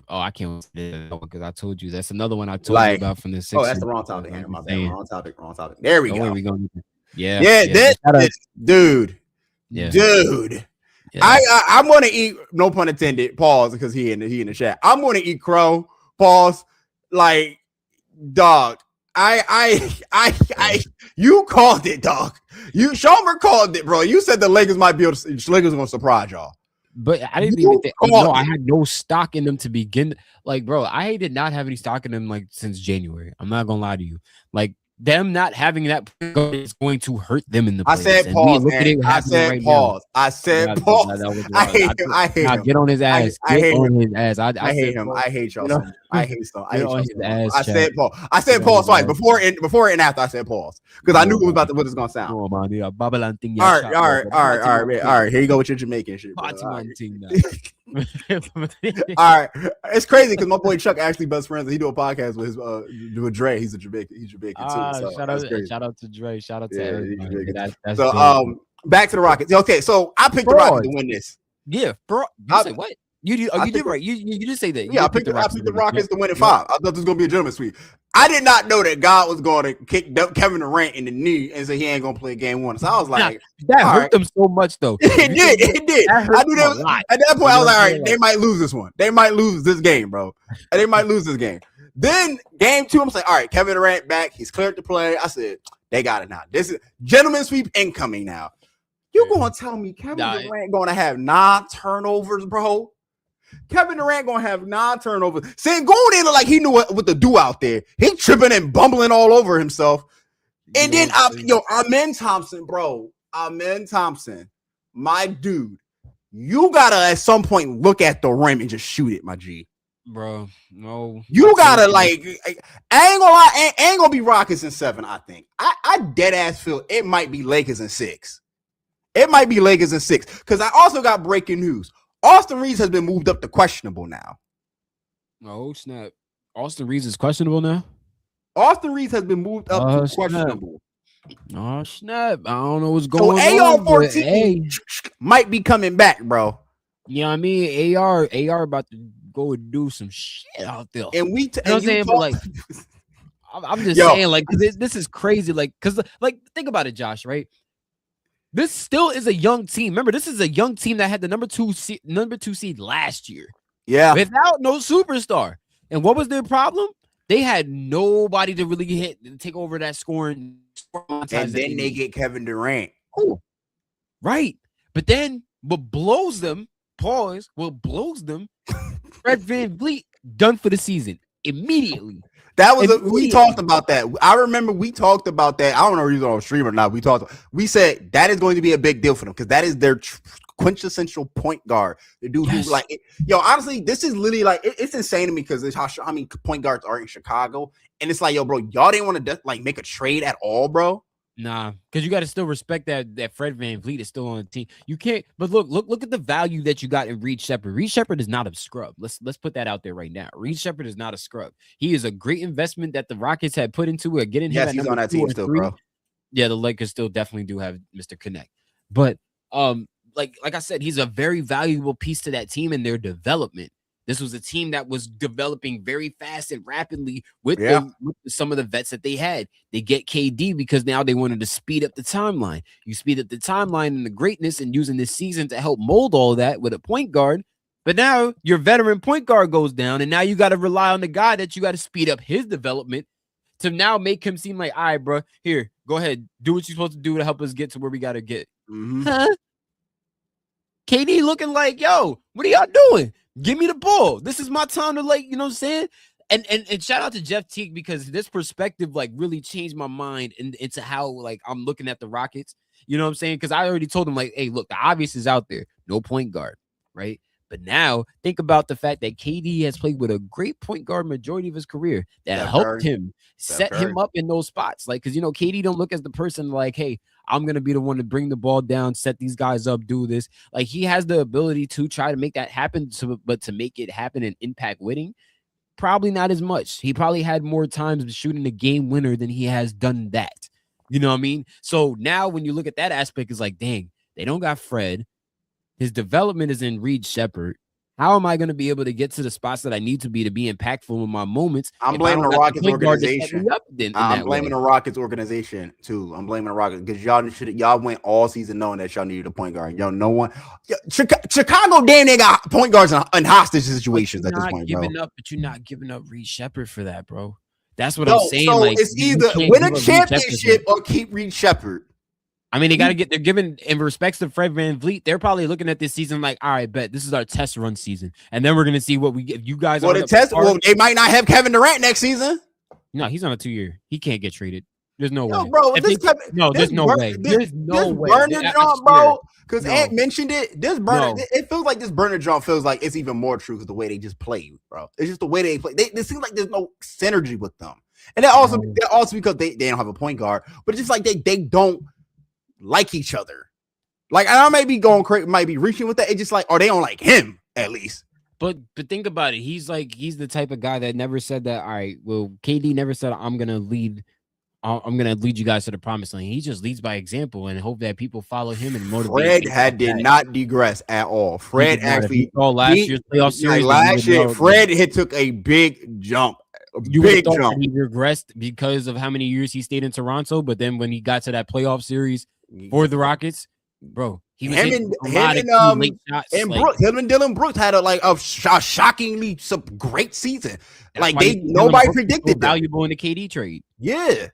Oh, I can't because I told you that's another one I told you about from the Sixers. Oh, that's the wrong topic. My bad. Wrong topic. There we go. Dude. Yeah. Dude. Yeah. I'm gonna eat, no pun intended, pause, because he in the chat. I'm gonna eat crow, pause, like dog. You called it, dog. Shomer called it, bro. You said the Lakers gonna surprise y'all. But I didn't even think I had no stock in them to begin. Like, bro, I did not have any stock in them like since January. I'm not gonna lie to you. Like them not having that is going to hurt them in the playoffs. I said pause. I said pause. I hate him. Get on his ass. I hate him. I hate y'all. I hate y'all. I said pause. I said pause twice before and after. I said pause because I knew it was about what it's gonna sound. All right. Here you go with your Jamaican shit. All right, it's crazy because my boy Chuck actually best friends. He do a podcast with with Dre. He's Jamaican too. So shout out to Dre. Shout out to everybody. So back to the Rockets. Okay, so I picked the Rockets to win this. Yeah, bro. You said what? You did right. You did say that. Yeah, I picked the Rockets to win at 5. I thought this was gonna be a gentleman's sweep. I did not know that God was going to kick Kevin Durant in the knee and say he ain't gonna play game 1. So I was like, that hurt them so much though. It did. I knew that at that point. I was like, all right, they might lose this one. They might lose this game, bro. They might lose this game. Then game 2, I'm like, all right, Kevin Durant back. He's cleared to play. I said, they got it now. This is gentleman's sweep incoming now. You gonna tell me Kevin Durant gonna have 9 turnovers, bro? Kevin Durant gonna have 9 turnovers. Saying going in like he knew what to do out there. He tripping and bumbling all over himself. And then Amen Thompson, bro. Amen Thompson, my dude. You gotta at some point look at the rim and just shoot it, my G. Bro, no. You gotta like. I ain't gonna lie. Ain't gonna be Rockets in 7. I think. I dead ass feel it might be Lakers in 6. It might be Lakers in 6 because I also got breaking news. Austin Reeves has been moved up to questionable now. Oh, snap. Austin Reeves is questionable now? Austin Reeves has been moved up to questionable. Oh, snap. I don't know what's going on. So AR-14 might be coming back, bro. You know what I mean? AR about to go and do some shit out there. And we, you know what I'm saying? But like, I'm just saying, like, this is crazy. Like, because, like, think about it, Josh, right? This still is a young team. Remember, this is a young team that had the number two seed last year. Yeah. Without no superstar. And what was their problem? They had nobody to really take over that scoring. And then they get Kevin Durant. Ooh. Right. But then what blows them, Fred VanVleet done for the season immediately. That was we talked about that. I remember we talked about that. I don't know if you was on stream or not. We said that is going to be a big deal for them because that is their quintessential point guard. The dude who like, honestly, this is literally like it's insane to me because it's how many point guards are in Chicago, and it's like, bro, y'all didn't want to like make a trade at all, bro. Nah, because you got to still respect that Fred VanVleet is still on the team. You can't, but look at the value that you got in Reed Shepherd. Reed Shepherd is not a scrub. Let's put that out there right now. Reed Shepherd is not a scrub. He is a great investment that the Rockets had put into it. Getting him. Yes, he's on that team still, bro. Yeah, the Lakers still definitely do have Mr. Connect. But like I said, he's a very valuable piece to that team and their development. This was a team that was developing very fast and rapidly with some of the vets that they had. They get KD because now they wanted to speed up the timeline. You speed up the timeline and the greatness and using this season to help mold all that with a point guard. But now your veteran point guard goes down, and now you got to rely on the guy that you got to speed up his development to now make him seem like, all right, bro, here, go ahead, do what you're supposed to do to help us get to where we got to get. Huh? KD looking like, yo, what are y'all doing? Give me the ball. This is my time to, like, you know what I'm saying? And shout out to Jeff Teague, because this perspective like really changed my mind into how like I'm looking at the Rockets. You know what I'm saying? Because I already told him, like, hey, look, the obvious is out there. No point guard, right? But now think about the fact that KD has played with a great point guard majority of his career that helped him set him up in those spots. Like, because, you know, KD don't look as the person like, hey, I'm going to be the one to bring the ball down, set these guys up, do this. Like, he has the ability to try to make that happen, but to make it happen and impact winning, probably not as much. He probably had more times shooting a game winner than he has done that. You know what I mean? So now when you look at that aspect, it's like, dang, they don't got Fred. His development is in Reed Shepherd. How am I going to be able to get to the spots that I need to be impactful in my moments? I'm blaming the Rockets organization. I'm blaming the Rockets organization too. I'm blaming the Rockets because y'all went all season knowing that y'all needed a point guard. Yo, no one. Chicago damn near got point guards in hostage situations at this point, bro. But you're not giving up Reed Shepherd for that, bro. That's what I'm saying. So like, it's either win a championship or keep Reed Shepherd. I mean, they got to get, they're giving, in respects to Fred VanVleet, they're probably looking at this season like, all right, bet this is our test run season. And then we're going to see what we get. You guys well, they might not have Kevin Durant next season. No, he's on a 2-year. He can't get traded. There's no way. Bro, there's no way. There's no way. Burner jump, bro, because Ant mentioned it. This burner, it feels like this burner jump feels like it's even more true because the way they just play, bro. It's just the way they play. It seems like there's no synergy with them. And that also because they don't have a point guard, but it's just like they don't like each other. Like, I might be going crazy, might be reaching with that. It's just like, or they don't like him at least. But think about it. He's the type of guy that never said that. All right, well, KD never said I'm gonna lead you guys to the promised land. He just leads by example and hope that people follow him and motivate. Fred did not digress at all. Fred actually last year's playoff series. Last year, Fred took a big jump. You big jump. He regressed because of how many years he stayed in Toronto, but then when he got to that playoff series for the Rockets, bro, he was him and Dylan Brooks had a shockingly great season. Like nobody predicted valuable in the KD trade. Yeah,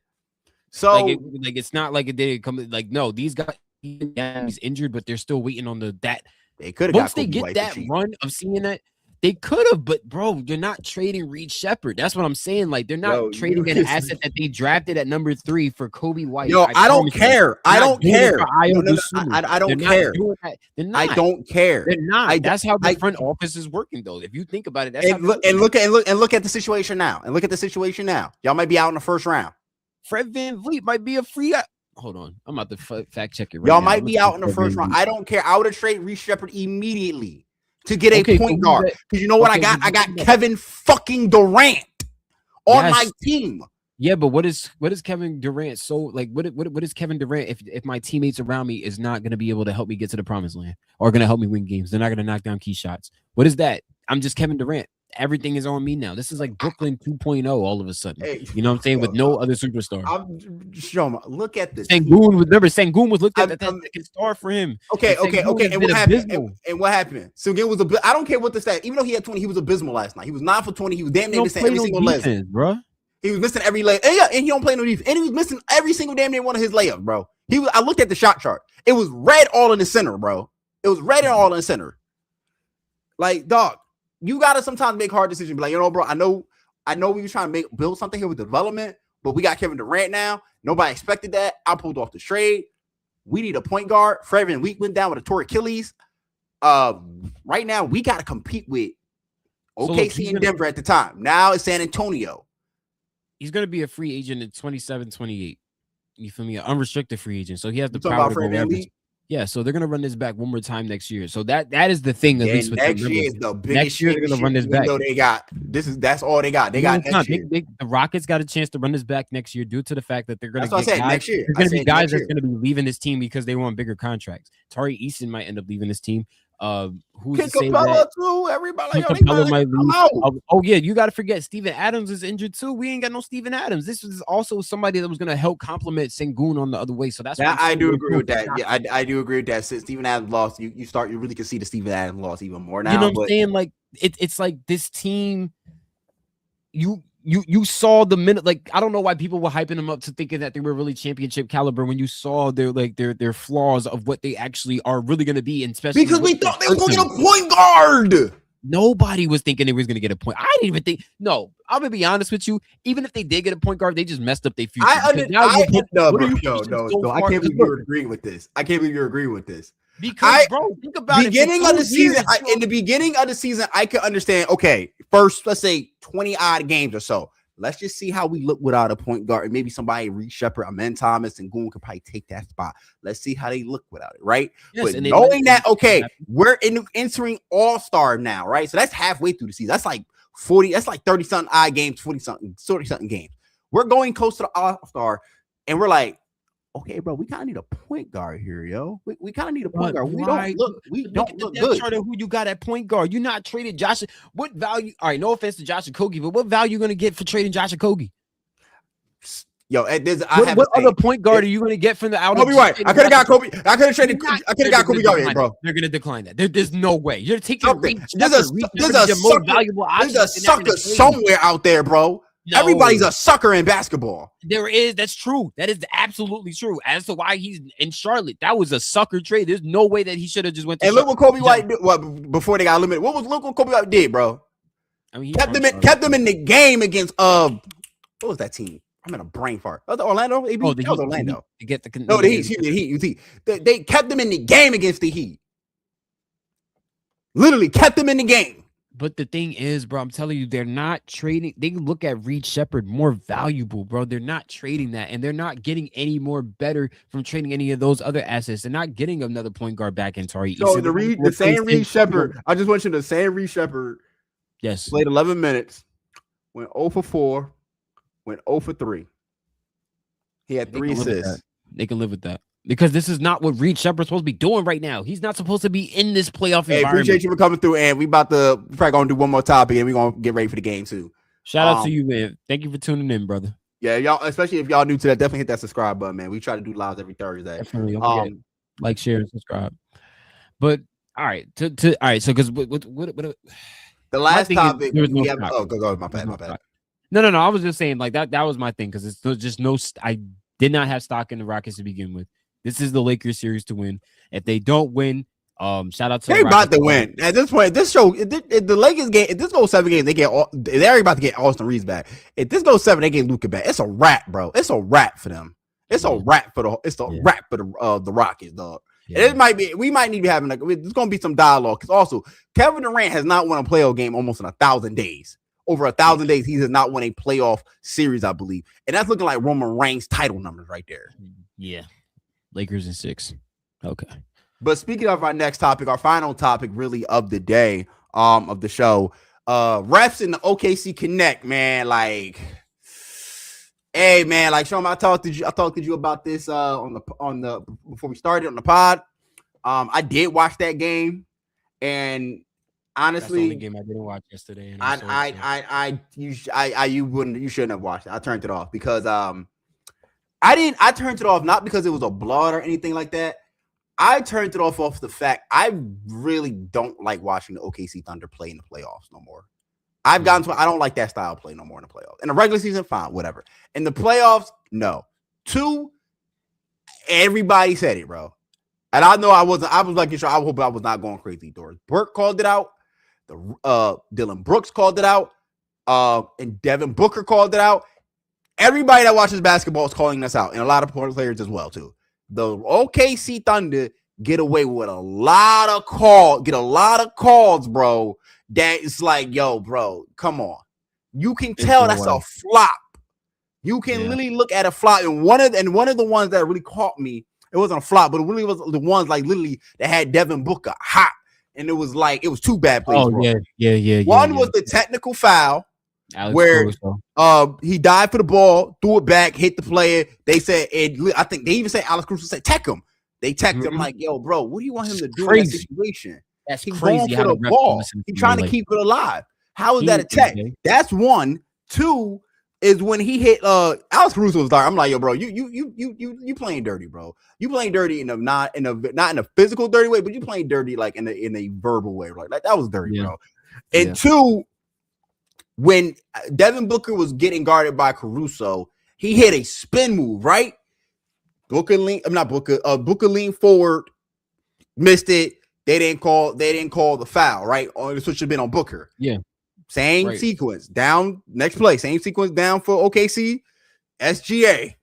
so it's not like it did come like no, these guys he's injured, but they're still waiting on that. They could have once they get that run of seeing that. They could have, but bro, you're not trading Reed Shepherd. That's what I'm saying. Like, they're not trading an asset that they drafted at number 3 for Kobe White. I don't care. I don't care. I don't care. I don't care. They're not. That's how the front office is working, though. If you think about it, that's look at the situation now. And look at the situation now. Y'all might be out in the first round. Fred VanVleet might be a free. Hold on, I'm about to fact check it. Y'all might be out in the first round. I don't care. I would have traded Reed Shepherd immediately to get a point guard, because you know what I got? I got Kevin fucking Durant on my team. Yeah, but what is Kevin Durant? So like, what is Kevin Durant if my teammates around me is not going to be able to help me get to the promised land or going to help me win games? They're not going to knock down key shots. What is that? I'm just Kevin Durant. Everything is on me now. This is like Brooklyn 2.0 all of a sudden. Hey, you know what I'm saying? With no other superstar. Look at this. Sengun was looked at as a star for him. Okay. And what happened? And what happened? Sengun was I don't care what the stat. Even though he had 20, he was abysmal last night. He was 9 for 20. He was damn near missing every single layup, bro. He was missing every layup. And he don't play no defense. And he was missing every single damn near one of his layups, bro. I looked at the shot chart. It was red all in the center, bro. It was red and all in the center. Like, dog. You gotta sometimes make hard decisions. Be like, you know, bro, I know we were trying to build something here with development, but we got Kevin Durant now. Nobody expected that. I pulled off the trade. We need a point guard. Fred VanVleet went down with a torn Achilles. Right now we gotta compete with OKC and Denver at the time. Now it's San Antonio. He's gonna be a free agent in 27, 28. You feel me? An unrestricted free agent. So he has the power to go Yeah, so they're gonna run this back one more time next year. So that is the thing. At least with next year is the biggest. Next year they're gonna run this back. Though that's all they got. They got next year. The Rockets got a chance to run this back next year due to the fact that they're gonna. That's what I said. Next year, there's gonna be guys that's gonna be leaving this team because they want bigger contracts. Tari Eason might end up leaving this team. Who's to say that? Too. Everybody, Capella might leave. Oh yeah, you got to forget Steven Adams is injured too. We ain't got no Steven Adams. This was also somebody that was going to help complement Sengun on the other way. So that's why I do agree with that. Yeah, I do agree with that. Since Steven Adams lost, you really can see the Steven Adams loss even more now. You know what I'm saying? Like it's like this team. You saw the minute, like I don't know why people were hyping them up to thinking that they were really championship caliber when you saw their flaws of what they actually are really going to be, and especially because we thought they were going to get a point guard. Nobody was thinking they was going to get a point. I didn't even think. No, I'm gonna be honest with you. Even if they did get a point guard, they just messed up their future. I can't believe you're agreeing with this. I can't believe you're agreeing with this. Because, bro, think about beginning of the season. In the beginning of the season, I could understand. Okay, first, let's say 20 odd games or so. Let's just see how we look without a point guard. And maybe somebody Reed Shepard, Amen Thomas, and Goon could probably take that spot. Let's see how they look without it, right? Yes, but knowing that, okay, we're entering All-Star now, right? So that's halfway through the season. That's like 40. That's like 30-something odd games, 40-something games. We're going close to the All-Star, and we're like, okay, bro, we kind of need a point guard here, yo. We kind of need a point guard. We don't look good. Who you got at point guard? You're not traded Josh. What value? All right, no offense to Josh Okogie, but what value you going to get for trading Josh Okogie? Yo, what other point guard are you going to get from the outer? Kobe White. I could have got Kobe. I could have traded. I could have got Kobe White, bro. They're going to decline that. There's no way. You're taking there's a sucker somewhere out there, bro. No. Everybody's a sucker in basketball. There is. That's true. That is absolutely true. As to why he's in Charlotte, that was a sucker trade. There's no way that he should have just went to Charlotte. Look what Kobe White did. Well, before they got eliminated. Look what Kobe White did, bro. I mean, kept them in the game against what was that team? I'm in a brain fart. Was it Orlando? That was Orlando. To get the Heat. They kept them in the game against the Heat. Literally kept them in the game. But the thing is, bro, I'm telling you, they're not trading. They look at Reed Shepard more valuable, bro. They're not trading that, and they're not getting any more better from trading any of those other assets. They're not getting another point guard back in Tari. So the same Reed Shepard. I just want you to say Reed Shepard. Yes. Played 11 minutes, went 0 for 4, went 0 for 3. He had 3 assists. They can live with that. Because this is not what Reed Shepard's supposed to be doing right now. He's not supposed to be in this playoff environment. Appreciate you for coming through, and we're probably gonna do one more topic, and we're gonna get ready for the game too. Shout out to you, man. Thank you for tuning in, brother. Yeah, y'all, especially if y'all new to that, definitely hit that subscribe button, man. We try to do lives every Thursday. Definitely. Like, share, and subscribe. But all right, all right. So because what the last topic we have. Oh, go. My bad. No. I was just saying like that was my thing because it's just no. I did not have stock in the Rockets to begin with. This is the Lakers series to win. If they don't win, shout out to they're about to win. At this point, this show, if the Lakers game, if this goes 7 games, they're about to get Austin Reeves back. If this goes 7, they get Luka back. It's a wrap, bro. It's a wrap for them. It's a wrap for the Rockets, dog. Yeah. We might need to be having there's gonna be some dialogue because also Kevin Durant has not won a playoff game almost in 1,000 days. Over 1,000 days, he has not won a playoff series, I believe, and that's looking like Roman Reigns title numbers right there. Yeah. Lakers in 6. Okay. But speaking of our next topic, our final topic really of the day, of the show, refs in the OKC Connect, man. Like, hey man, like Sean, I talked to you about this on the before we started on the pod. I did watch that game, and honestly, that's the only game I didn't watch yesterday. And you shouldn't have watched it. I turned it off because I turned it off not because it was a blowout or anything like that. I turned it off the fact I really don't like watching the OKC Thunder play in the playoffs no more. I don't like that style of play no more in the playoffs. In the regular season, fine, whatever. In the playoffs, no. 2, everybody said it, bro. And I know I was like, I hope I was not going crazy. Doris Burke called it out. Dylan Brooks called it out. And Devin Booker called it out. Everybody that watches basketball is calling us out, and a lot of players as well too. The OKC Thunder get away with a lot of calls, bro. That is like, yo, bro, come on. You can tell that's a flop. You can literally look at a flop, and one of the ones that really caught me. It wasn't a flop, but it really was the ones like literally that had Devin Booker hot, and it was two bad plays. Oh yeah. One was the technical foul. Alex where Caruso. He dived for the ball, threw it back, hit the player. They said, I think they even said Alex Caruso said, tech him. They teched him like, yo, bro, what do you want him to do in that situation? That's He's crazy. going for the ball. He's trying to keep it alive. How is that a tech? That's one. Two is when he hit Alex Caruso was like, I'm like, yo, bro, you playing dirty, bro. You playing dirty not in a physical dirty way, but you playing dirty like in a verbal way, right? Like that was dirty, bro. And two, when Devin Booker was getting guarded by Caruso, he hit a spin move, right? Booker leaned forward, missed it. They didn't call the foul, right? This should have been on Booker. Yeah. Same sequence. Down, next play. Same sequence down for OKC. SGA.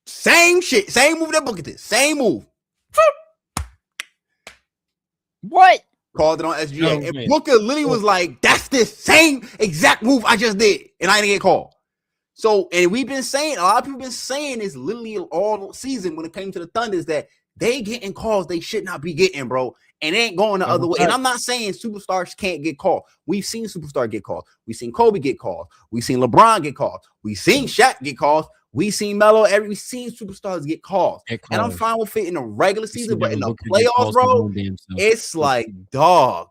Same shit. Same move that Booker did. Same move. What? Called it on SGA. And Booker literally was like, that's this same exact move I just did. And I didn't get called. So, and we've been saying, a lot of people been saying this literally all season when it came to the Thunder is that they getting calls they should not be getting, bro. And it ain't going the other way. And I'm not saying superstars can't get called. We've seen superstars get called. We've seen Kobe get called. We've seen LeBron get called. We've seen Shaq get called. We've seen Melo. We've seen superstars get called. And I'm fine with it in the regular season, but in the playoffs, bro, it's like, dog,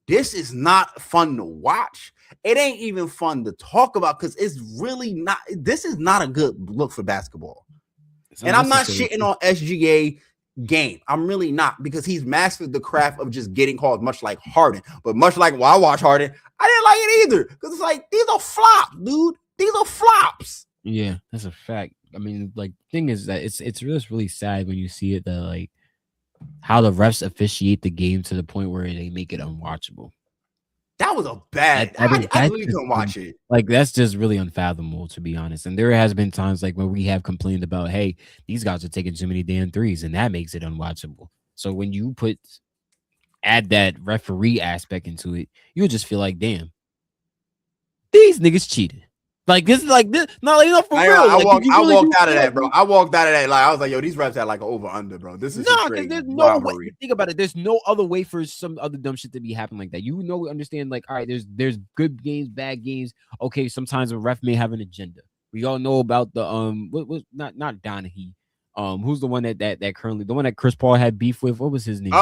this is not fun to watch. It ain't even fun to talk about because it's really not. This is not a good look for basketball. And I'm not shitting on SGA game. I'm really not, because he's mastered the craft of just getting calls, much like Harden. But much like when I watch Harden, I didn't like it either because it's like, these are flops, dude. These are flops. Yeah, that's a fact. I mean, like, thing is that it's really sad when you see it, that like how the refs officiate the game to the point where they make it unwatchable. That was a bad. I really couldn't watch it. Like, that's just really unfathomable, to be honest. And there has been times like when we have complained about, hey, these guys are taking too many damn threes, and that makes it unwatchable. So when you add that referee aspect into it, you'll just feel like, damn, these niggas cheated. Like, this is like this. No, you know, for real. I walked out of that, bro. I walked out of that. Like, I was like, yo, these refs had like an over under, bro. This is because there's no way. Think about it. There's no other way for some other dumb shit to be happening like that. You know, we understand. Like, all right, there's good games, bad games. Okay, sometimes a ref may have an agenda. We all know about the not Donahue. Who's the one that currently, the one that Chris Paul had beef with? What was his name?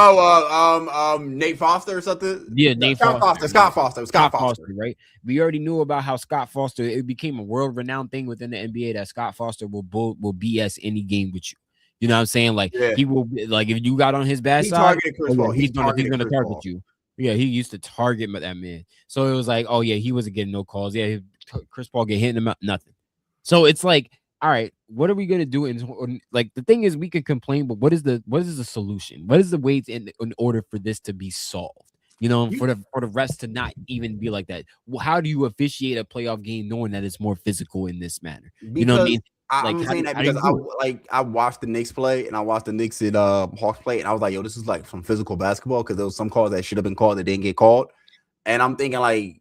Nate Foster or something. Yeah, Scott Foster, right? We already knew about how Scott Foster. It became a world-renowned thing within the NBA that Scott Foster will BS any game with you. You know what I'm saying? Like, he will, like, if you got on his bad side, he's gonna target you. Yeah, he used to target that man. So it was like, oh yeah, he wasn't getting no calls. Yeah, Chris Paul hitting him out, nothing. So it's like, all right, what are we gonna do? Like, the thing is, we can complain, but what is the solution? What is the way in order for this to be solved? You know, for the rest to not even be like that. Well, how do you officiate a playoff game knowing that it's more physical in this manner? You know what I mean? I'm saying that because I watched the Knicks play and I watched the Knicks and Hawks play, and I was like, yo, this is like some physical basketball, because there was some calls that should have been called that didn't get called, and I'm thinking like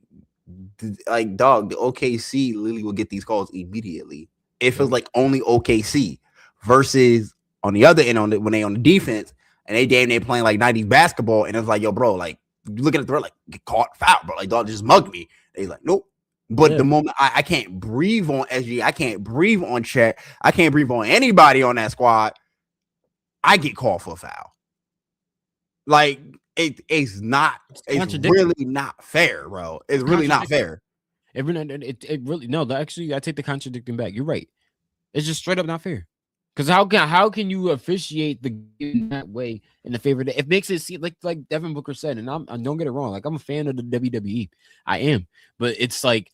dog, the OKC literally will get these calls immediately. It feels like only OKC versus on the other end when they on the defense and they playing like 90s basketball, and it's like, yo, bro, like, you looking at the red, like, get caught foul, bro, like, dog just mugged me. They like, nope. But the moment I can't breathe on SG, I can't breathe on Chet, I can't breathe on anybody on that squad, I get called for a foul. Like, it's really not fair, bro. It's really not fair. It really, no, actually, I take the contradicting back. You're right. It's just straight up not fair. Because how can you officiate the game that way in the favor that it makes it seem like Devin Booker said, and I don't get it wrong. Like, I'm a fan of the WWE. I am. But it's like,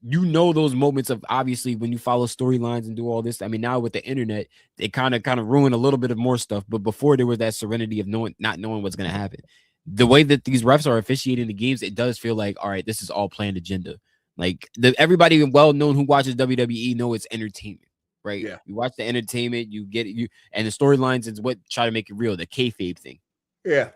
you know, those moments of, obviously, when you follow storylines and do all this. I mean, now with the internet, it kind of ruin a little bit of more stuff. But before, there was that serenity of not knowing what's going to happen. The way that these refs are officiating the games, it does feel like, all right, this is all planned agenda. Like, everybody well known who watches WWE know it's entertainment, right? Yeah. You watch the entertainment, you get it, and the storylines is what try to make it real. The kayfabe thing. Yeah.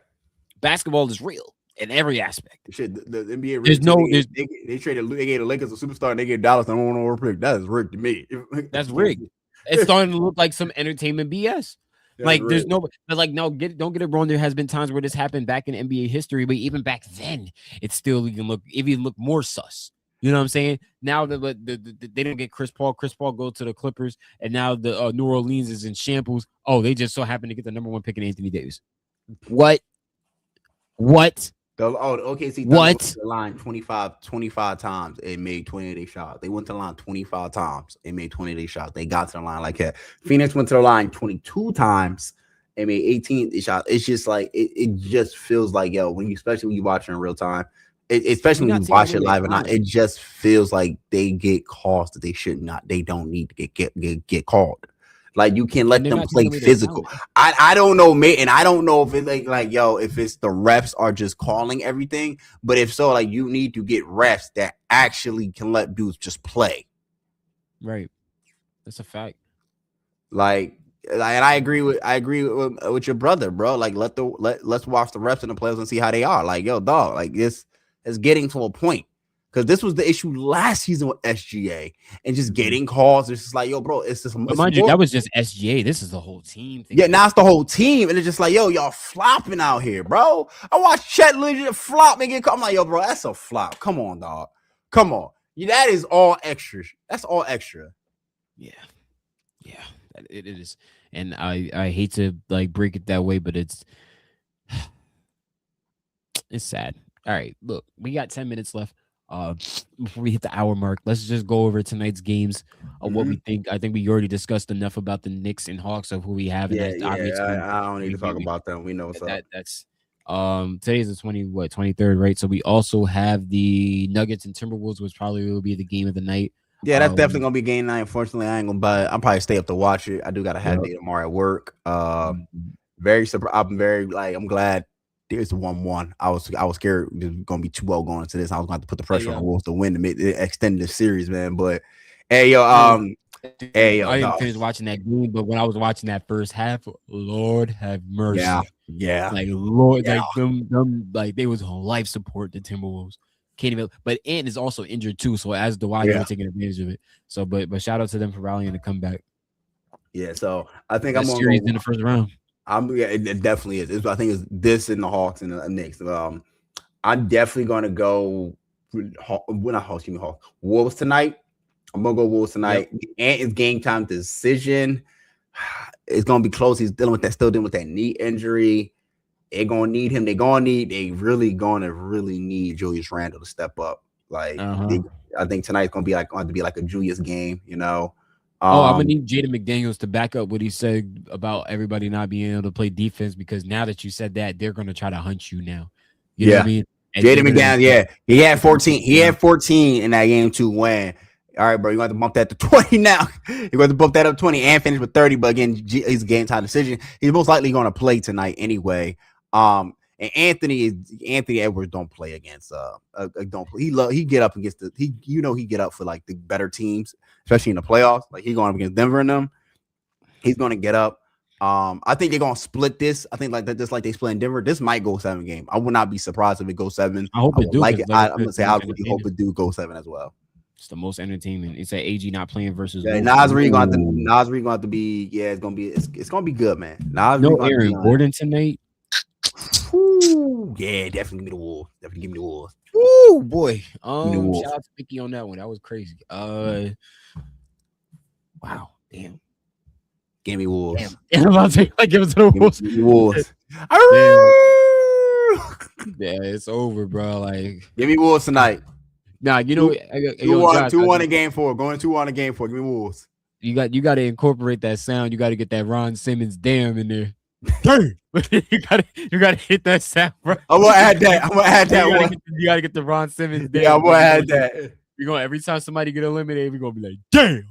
Basketball is real in every aspect. Shit, the NBA. They gave the Lakers a superstar and they gave Dallas an overall pick. That is rigged to me. That's rigged. It's starting to look like some entertainment BS. Like, there's no, but like, no, don't get it wrong. There has been times where this happened back in NBA history, but even back then, it still even look more sus. You know what I'm saying? Now they don't get Chris Paul. Chris Paul go to the Clippers, and now the New Orleans is in shambles. Oh, they just so happen to get the number 1 pick in Anthony Davis. What? The OKC what? To the line 25 times and made 20 of their shots. They went to the line 25 times and made 20 of their shots. They got to the line like that. Phoenix went to the line 22 times and made 18 of their shots. It's just like it just feels like, yo, especially when you watch it in real time, especially when you watch it live or not, it just feels like they get calls that they should not. They don't need to get called. Like, you can let them play physical. I don't know, mate, and I don't know if it's like yo, if it's the refs are just calling everything, but if so, like, you need to get refs that actually can let dudes just play. Right, that's a fact. Like, and I agree with your brother, bro. Like, let's watch the refs and the players and see how they are. Like, yo, dog, like, this is getting to a point. Because this was the issue last season with SGA and just getting calls. It's just like, yo, bro, it's just. But mind you, that was just SGA. This is the whole team thing. Yeah, now it's the whole team. And it's just like, yo, y'all flopping out here, bro. I watched Chet legit flop and get caught. I'm like, yo, bro, that's a flop. Come on, dog. Come on. That is all extra. That's all extra. Yeah. It is. And I hate to like break it that way, but it's sad. All right, look, we got 10 minutes left. Before we hit the hour mark, let's just go over tonight's games of what we think. I think we already discussed enough about the Knicks and Hawks of who we have. I don't need to talk about them. We know what's up. That's today's the 23rd, right? So we also have the Nuggets and Timberwolves, which probably will be the game of the night. Yeah, that's definitely gonna be game night. Unfortunately, I ain't gonna buy it. I'm probably stay up to watch it. I do gotta have a day tomorrow at work. Very surprised. I'm glad there's 1-1. I was scared it was gonna be 2-0 going into this. I was going to put the pressure on the Wolves to win to make extend the series, man. But I didn't finish watching that game, but when I was watching that first half, Lord have mercy. Yeah. Like Lord, like them, like they was on life support. The Timberwolves can't even. But Ant is also injured too, so as the why they're taking advantage of it. So, but shout out to them for rallying to come back. Yeah. So I think I'm series in the first round. It definitely is. I think it's this and the Hawks and the Knicks. I'm definitely gonna go Wolves tonight. I'm gonna go Wolves tonight. And it's game time decision. It's gonna be close. He's still dealing with that knee injury. They're gonna need him. They really need Julius Randle to step up. Like I think tonight's gonna be like a Julius game, you know. I'm gonna need Jaden McDaniels to back up what he said about everybody not being able to play defense, because now that you said that, they're gonna try to hunt you now. You know what I mean? Jaden McDaniels, he had 14. He had 14 in that game to win. All right, bro, you got to bump that to 20 now. You're going to bump that up 20 and finish with 30. But again, he's a game time decision. He's most likely going to play tonight anyway. And Anthony Edwards don't play against he get up against he get up for like the better teams, especially in the playoffs. Like, he going up against Denver and them. He's going to get up. I think they're going to split this. I think like that, just like they split in Denver. This might go 7 game. I would not be surprised if it goes 7. I hope it do. I'm gonna say I really hope it do go 7 as well. It's the most entertainment. It's a AG not playing versus Nas Reed going to have to be. Yeah, it's gonna be good, man. No Aaron Gordon tonight. Ooh, yeah, definitely give me the Wolves. Ooh, boy. Shout out to Mickey on that one. That was crazy. Wow, damn. Give me Wolves. Damn. I'm about to give it to the Wolves. Wolves. Yeah, it's over, bro. Like, give me Wolves tonight. Nah, you know, 2-1 a game 4. Going 2-1 a game 4. Give me Wolves. You got to incorporate that sound. You got to get that Ron Simmons damn in there. Damn. you gotta hit that sound, bro. I'm gonna add that. You gotta get the Ron Simmons damn. Yeah, I'm gonna add that. We're gonna, every time somebody get eliminated, we're gonna be like, damn.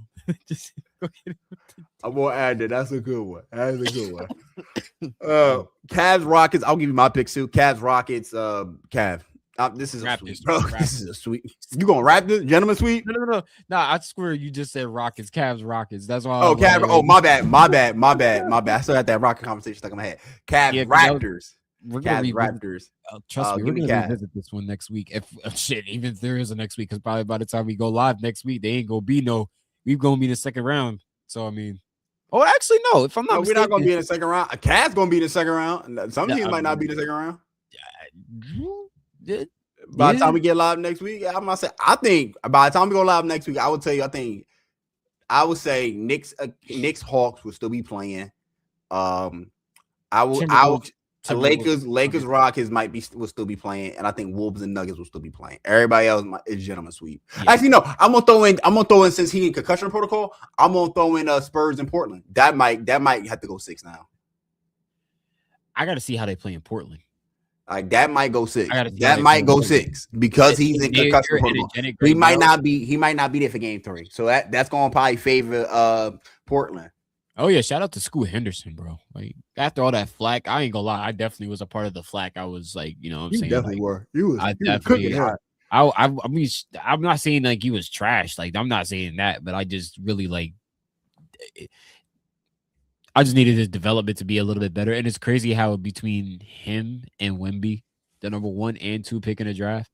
Just go get it. I'm gonna add that. That's a good one. Cavs Rockets. I'll give you my pick too. Cavs Rockets. Cav. This is a sweep, bro. This is a sweep. You gonna wrap this, gentleman sweep? No. Nah, I swear you just said Rockets, Cavs, Rockets. That's why. Oh, Cavs. Oh, my bad. I still had that Rocket conversation stuck in my head. Cavs, Raptors. Cavs, Raptors. Trust me, we're gonna revisit this one next week. If even if there is a next week, because probably by the time we go live next week, they ain't gonna be we're gonna be in the second round. So I mean, Oh, actually, no. If I'm not we're not going to be in the second round. A Cavs going to be in the second round. Some teams might not be in the second round. By the time we get live next week, I'm not saying. I think by the time we go live next week, I would tell you. I would say Knicks Hawks will still be playing. Lakers Rockets will still be playing, and I think Wolves and Nuggets will still be playing. Everybody else is gentleman sweep. Yeah. Actually, no, I'm gonna throw in since he in concussion protocol. I'm gonna throw in Spurs in Portland. That might have to go 6 now. I got to see how they play in Portland. Like that might go 6. That might go 6 because he's in concussion protocol. He might not be there for game 3. So that's gonna probably favor Portland. Oh yeah, shout out to Scoot Henderson, bro. Like after all that flack, I ain't gonna lie, I definitely was a part of the flack. I was like, you know what I'm saying? Definitely like, were. You definitely I mean, I'm not saying like he was trash. Like I'm not saying that, but I just really like I just needed his development to be a little bit better. And it's crazy how between him and Wemby, the number 1 and 2 pick in the draft,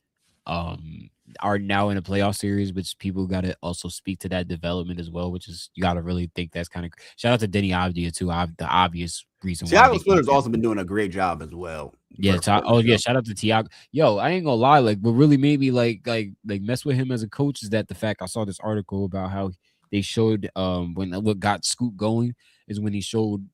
are now in a playoff series, which people got to also speak to that development as well, which is you got to really think that's kind of shout out to Denny Avdia too. The obvious reason Thiago Splitter's also been doing a great job as well. Yeah. Shout out to Thiago. Yo, I ain't gonna lie. Like, what really made me like mess with him as a coach is that the fact I saw this article about how they showed when what got Scoot going is when he showed,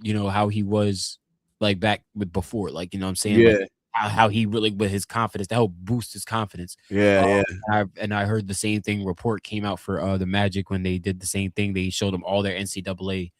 you know, how he was like back with before, like, you know what I'm saying? Yeah. Like, how he really with his confidence to help boost his confidence. Yeah. And I heard the same thing report came out for the Magic when they did the same thing. They showed them all their NCAA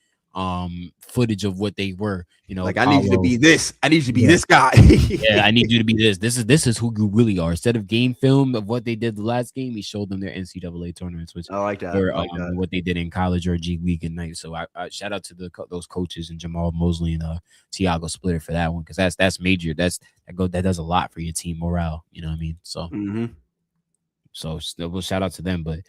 footage of what they were, you know, like I need you to be this. I need you to be this guy. Yeah, I need you to be this. This is who you really are. Instead of game film of what they did the last game, he showed them their NCAA tournaments, which I like that. Were, what they did in college or G League at night. So I shout out to those coaches and Jamal Mosley and Thiago Splitter for that one, because that's major. That does a lot for your team morale. You know what I mean? So so we'll shout out to them. But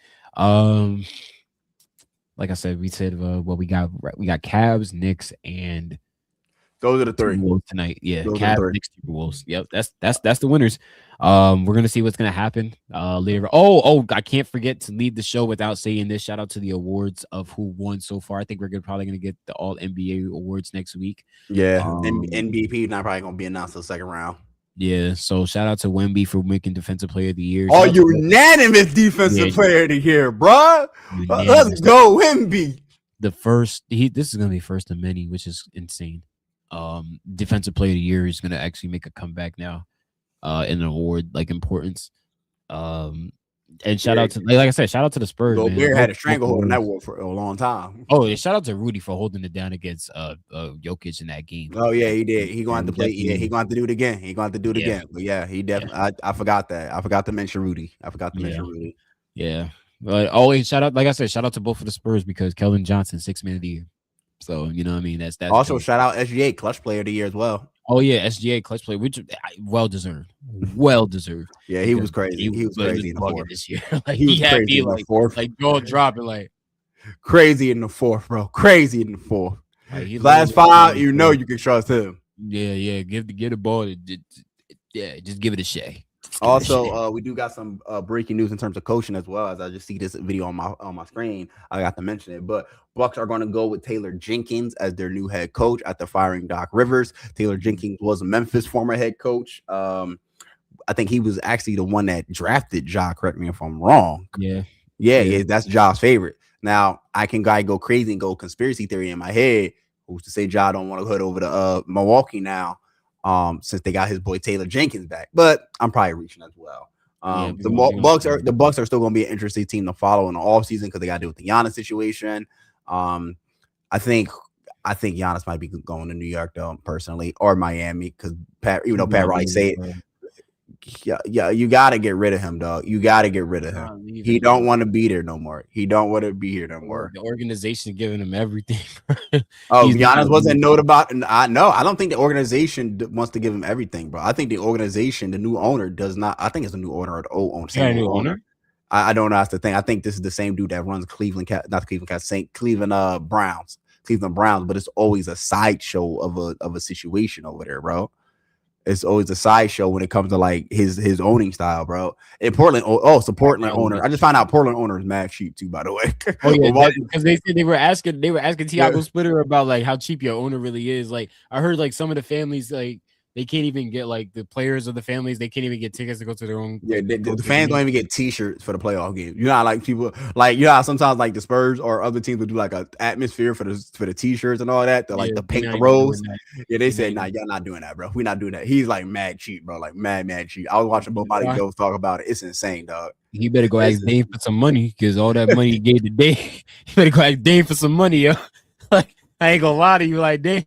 like I said, we said we got Cavs, Knicks, and those are the 3 tonight. Yeah, Cavs, Knicks, Timberwolves. Yep, that's the winners. We're gonna see what's gonna happen later. Oh, I can't forget to leave the show without saying this. Shout out to the awards of who won so far. I think we're probably gonna get the All NBA awards next week. Yeah, MVP not probably gonna be announced the second round. Yeah, so shout out to Wemby for making Defensive Player of the Year. Oh, unanimous Defensive Player of the Year, bro. Let's go, Wemby. This is gonna be first of many, which is insane. Defensive Player of the Year is gonna actually make a comeback now, in an award like importance. And shout out to like I said, shout out to the Spurs. Gobert had a stranglehold on that award for a long time. Oh yeah, shout out to Rudy for holding it down against Jokic in that game. Oh yeah, he did. He going to play. Yeah, he going to do it again. But yeah, he definitely. I forgot that. I forgot to mention Rudy. Yeah, but always shout out. Like I said, shout out to both of the Spurs because Keldon Johnson 6th man of the year. So you know what I mean. That's also shout out SGA Clutch Player of the Year as well. Oh yeah, SGA Clutch Player, which well deserved. Yeah, he was crazy. He was crazy in the fourth this year. Like he had me like fourth, like jaw dropping, like crazy in the fourth, bro. Crazy in the fourth. Like, last 5, you know you can trust him. Yeah. Give the ball. Just give it a shake. Also, we do got some breaking news in terms of coaching as well. As I just see this video on my screen, I got to mention it. But Bucks are going to go with Taylor Jenkins as their new head coach after firing Doc Rivers. Taylor Jenkins was a Memphis former head coach. I think he was actually the one that drafted Ja. Correct me if I'm wrong. Yeah. That's Ja's favorite. Now I can go crazy and go conspiracy theory in my head. Who's to say Ja don't want to head over to Milwaukee now? Since they got his boy Taylor Jenkins back, but I'm probably reaching as well. The Bucks are still going to be an interesting team to follow in the offseason because they got to deal with the Giannis situation. I think Giannis might be going to New York though, personally, or Miami, because even though Pat Riley say it. Yeah, you got to get rid of him, dog. You got to get rid of him. He don't want to be there no more. He don't want to be here no more. The organization giving him everything. Giannis wasn't note about. I don't think the organization wants to give him everything, bro. I think the organization, the new owner, does not. I think it's the new owner or the old owner. Same new owner. I don't know. That's the thing. I think this is the same dude that runs Cleveland Browns, but it's always a sideshow of a situation over there, bro. it's always a sideshow when it comes to like his owning style, bro. And Portland, it's a Portland owner. I just found out Portland owner is mad cheap too, by the way. Oh yeah, because they said they were asking Tiago Splitter about like how cheap your owner really is. Like I heard like some of the families like they can't even get like the players of the families. They can't even get tickets to go to their own. Yeah, the fans don't even get T-shirts for the playoff game. You know how like people like sometimes like the Spurs or other teams would do like an atmosphere for the T-shirts and all that. They're like the pink rose. Yeah, they said nah, y'all not doing that, bro. We're not doing that. He's like mad cheap, bro. Like mad cheap. I was watching both body girls talk about it. It's insane, dog. He better go ask Dame for some money because all that money he gave to Dame. He better go ask Dame for some money, yo. Like I ain't gonna lie to you, like Dame.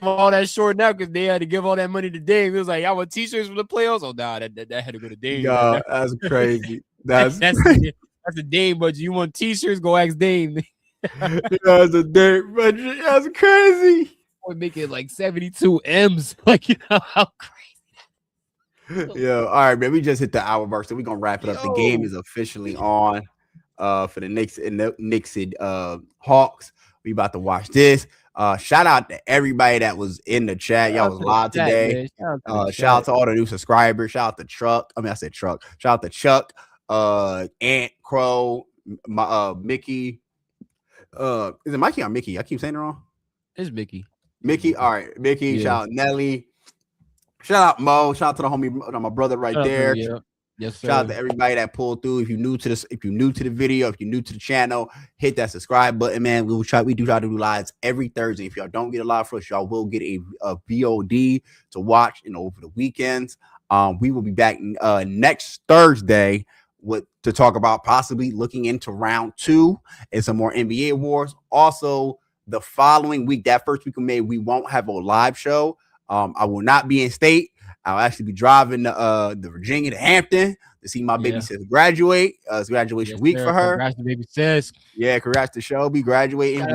All that short now because they had to give all that money to Dame. It was like, y'all want T-shirts for the playoffs? Oh, nah, that had to go to Dame. Yo, that's crazy. That's a Dame budget. You want T-shirts? Go ask Dame. That's a Dame budget. That's crazy. Boy, make it like 72 M's. Like, you know how crazy. Yo, all right, man. We just hit the hour mark, so we're gonna wrap it up. The game is officially on for the Knicks and Hawks. We about to watch this. Shout out to everybody that was in the chat. Y'all was live today. Shout out to all the new subscribers. Shout out to Truck. I said Truck. Shout out to Chuck, Ant, Crow, Mickey. Is it Mikey or Mickey? I keep saying it wrong. It's Mickey. Mickey. All right, Mickey. Yeah. Shout out Nelly. Shout out Mo. Shout out to the homie, my brother right there. Yes, sir. Shout out to everybody that pulled through. If you're new to this, if you're new to the video, if you're new to the channel, hit that subscribe button, man. We do try to do lives every Thursday. If y'all don't get a live for us, y'all will get a VOD to watch over the weekends. We will be back next Thursday to talk about possibly looking into round 2 and some more NBA awards. Also, the following week, that first week of May, we won't have a live show. I will not be in state. I'll actually be driving to Virginia to Hampton to see my baby sis graduate. It's graduation week for her. Congrats to baby sis. Yeah, congrats to Shelby graduating. Shout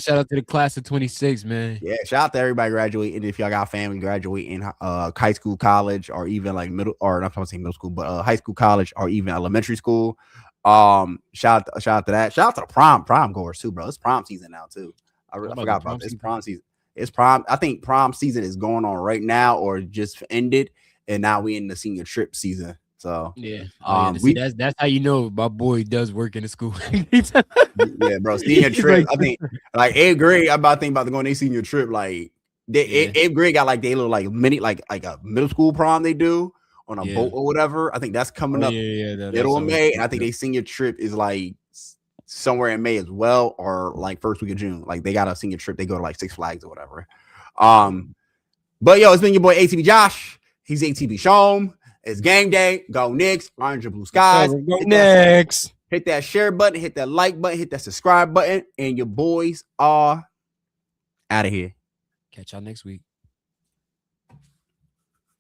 out to the class of 26, man. Yeah, shout out to everybody graduating. If y'all got family graduating high school, college, or even like middle, or not I'm saying middle school, but high school, college, or even elementary school. Shout out to that. Shout out to the prom goers too, bro. It's prom season now too. I forgot about this. Prom season. It's prom. I think prom season is going on right now or just ended, and now we in the senior trip season. So yeah, that's how you know my boy does work in the school. Yeah, bro. Senior trip. I think like 8th grade. I'm about to think about going their senior trip. Like they 8th grade got like they little like mini like a middle school prom they do on a boat or whatever. I think that's coming up middle of May, and I think their senior trip is like somewhere in May as well, or like first week of June. Like they got a senior trip. They go to like Six Flags or whatever. But yo, it's been your boy ATB Josh. He's ATB Shom. It's game day. Go Knicks. Orange and blue skies. Go Knicks. Hit that share button. Hit that like button. Hit that subscribe button. And your boys are out of here. Catch y'all next week.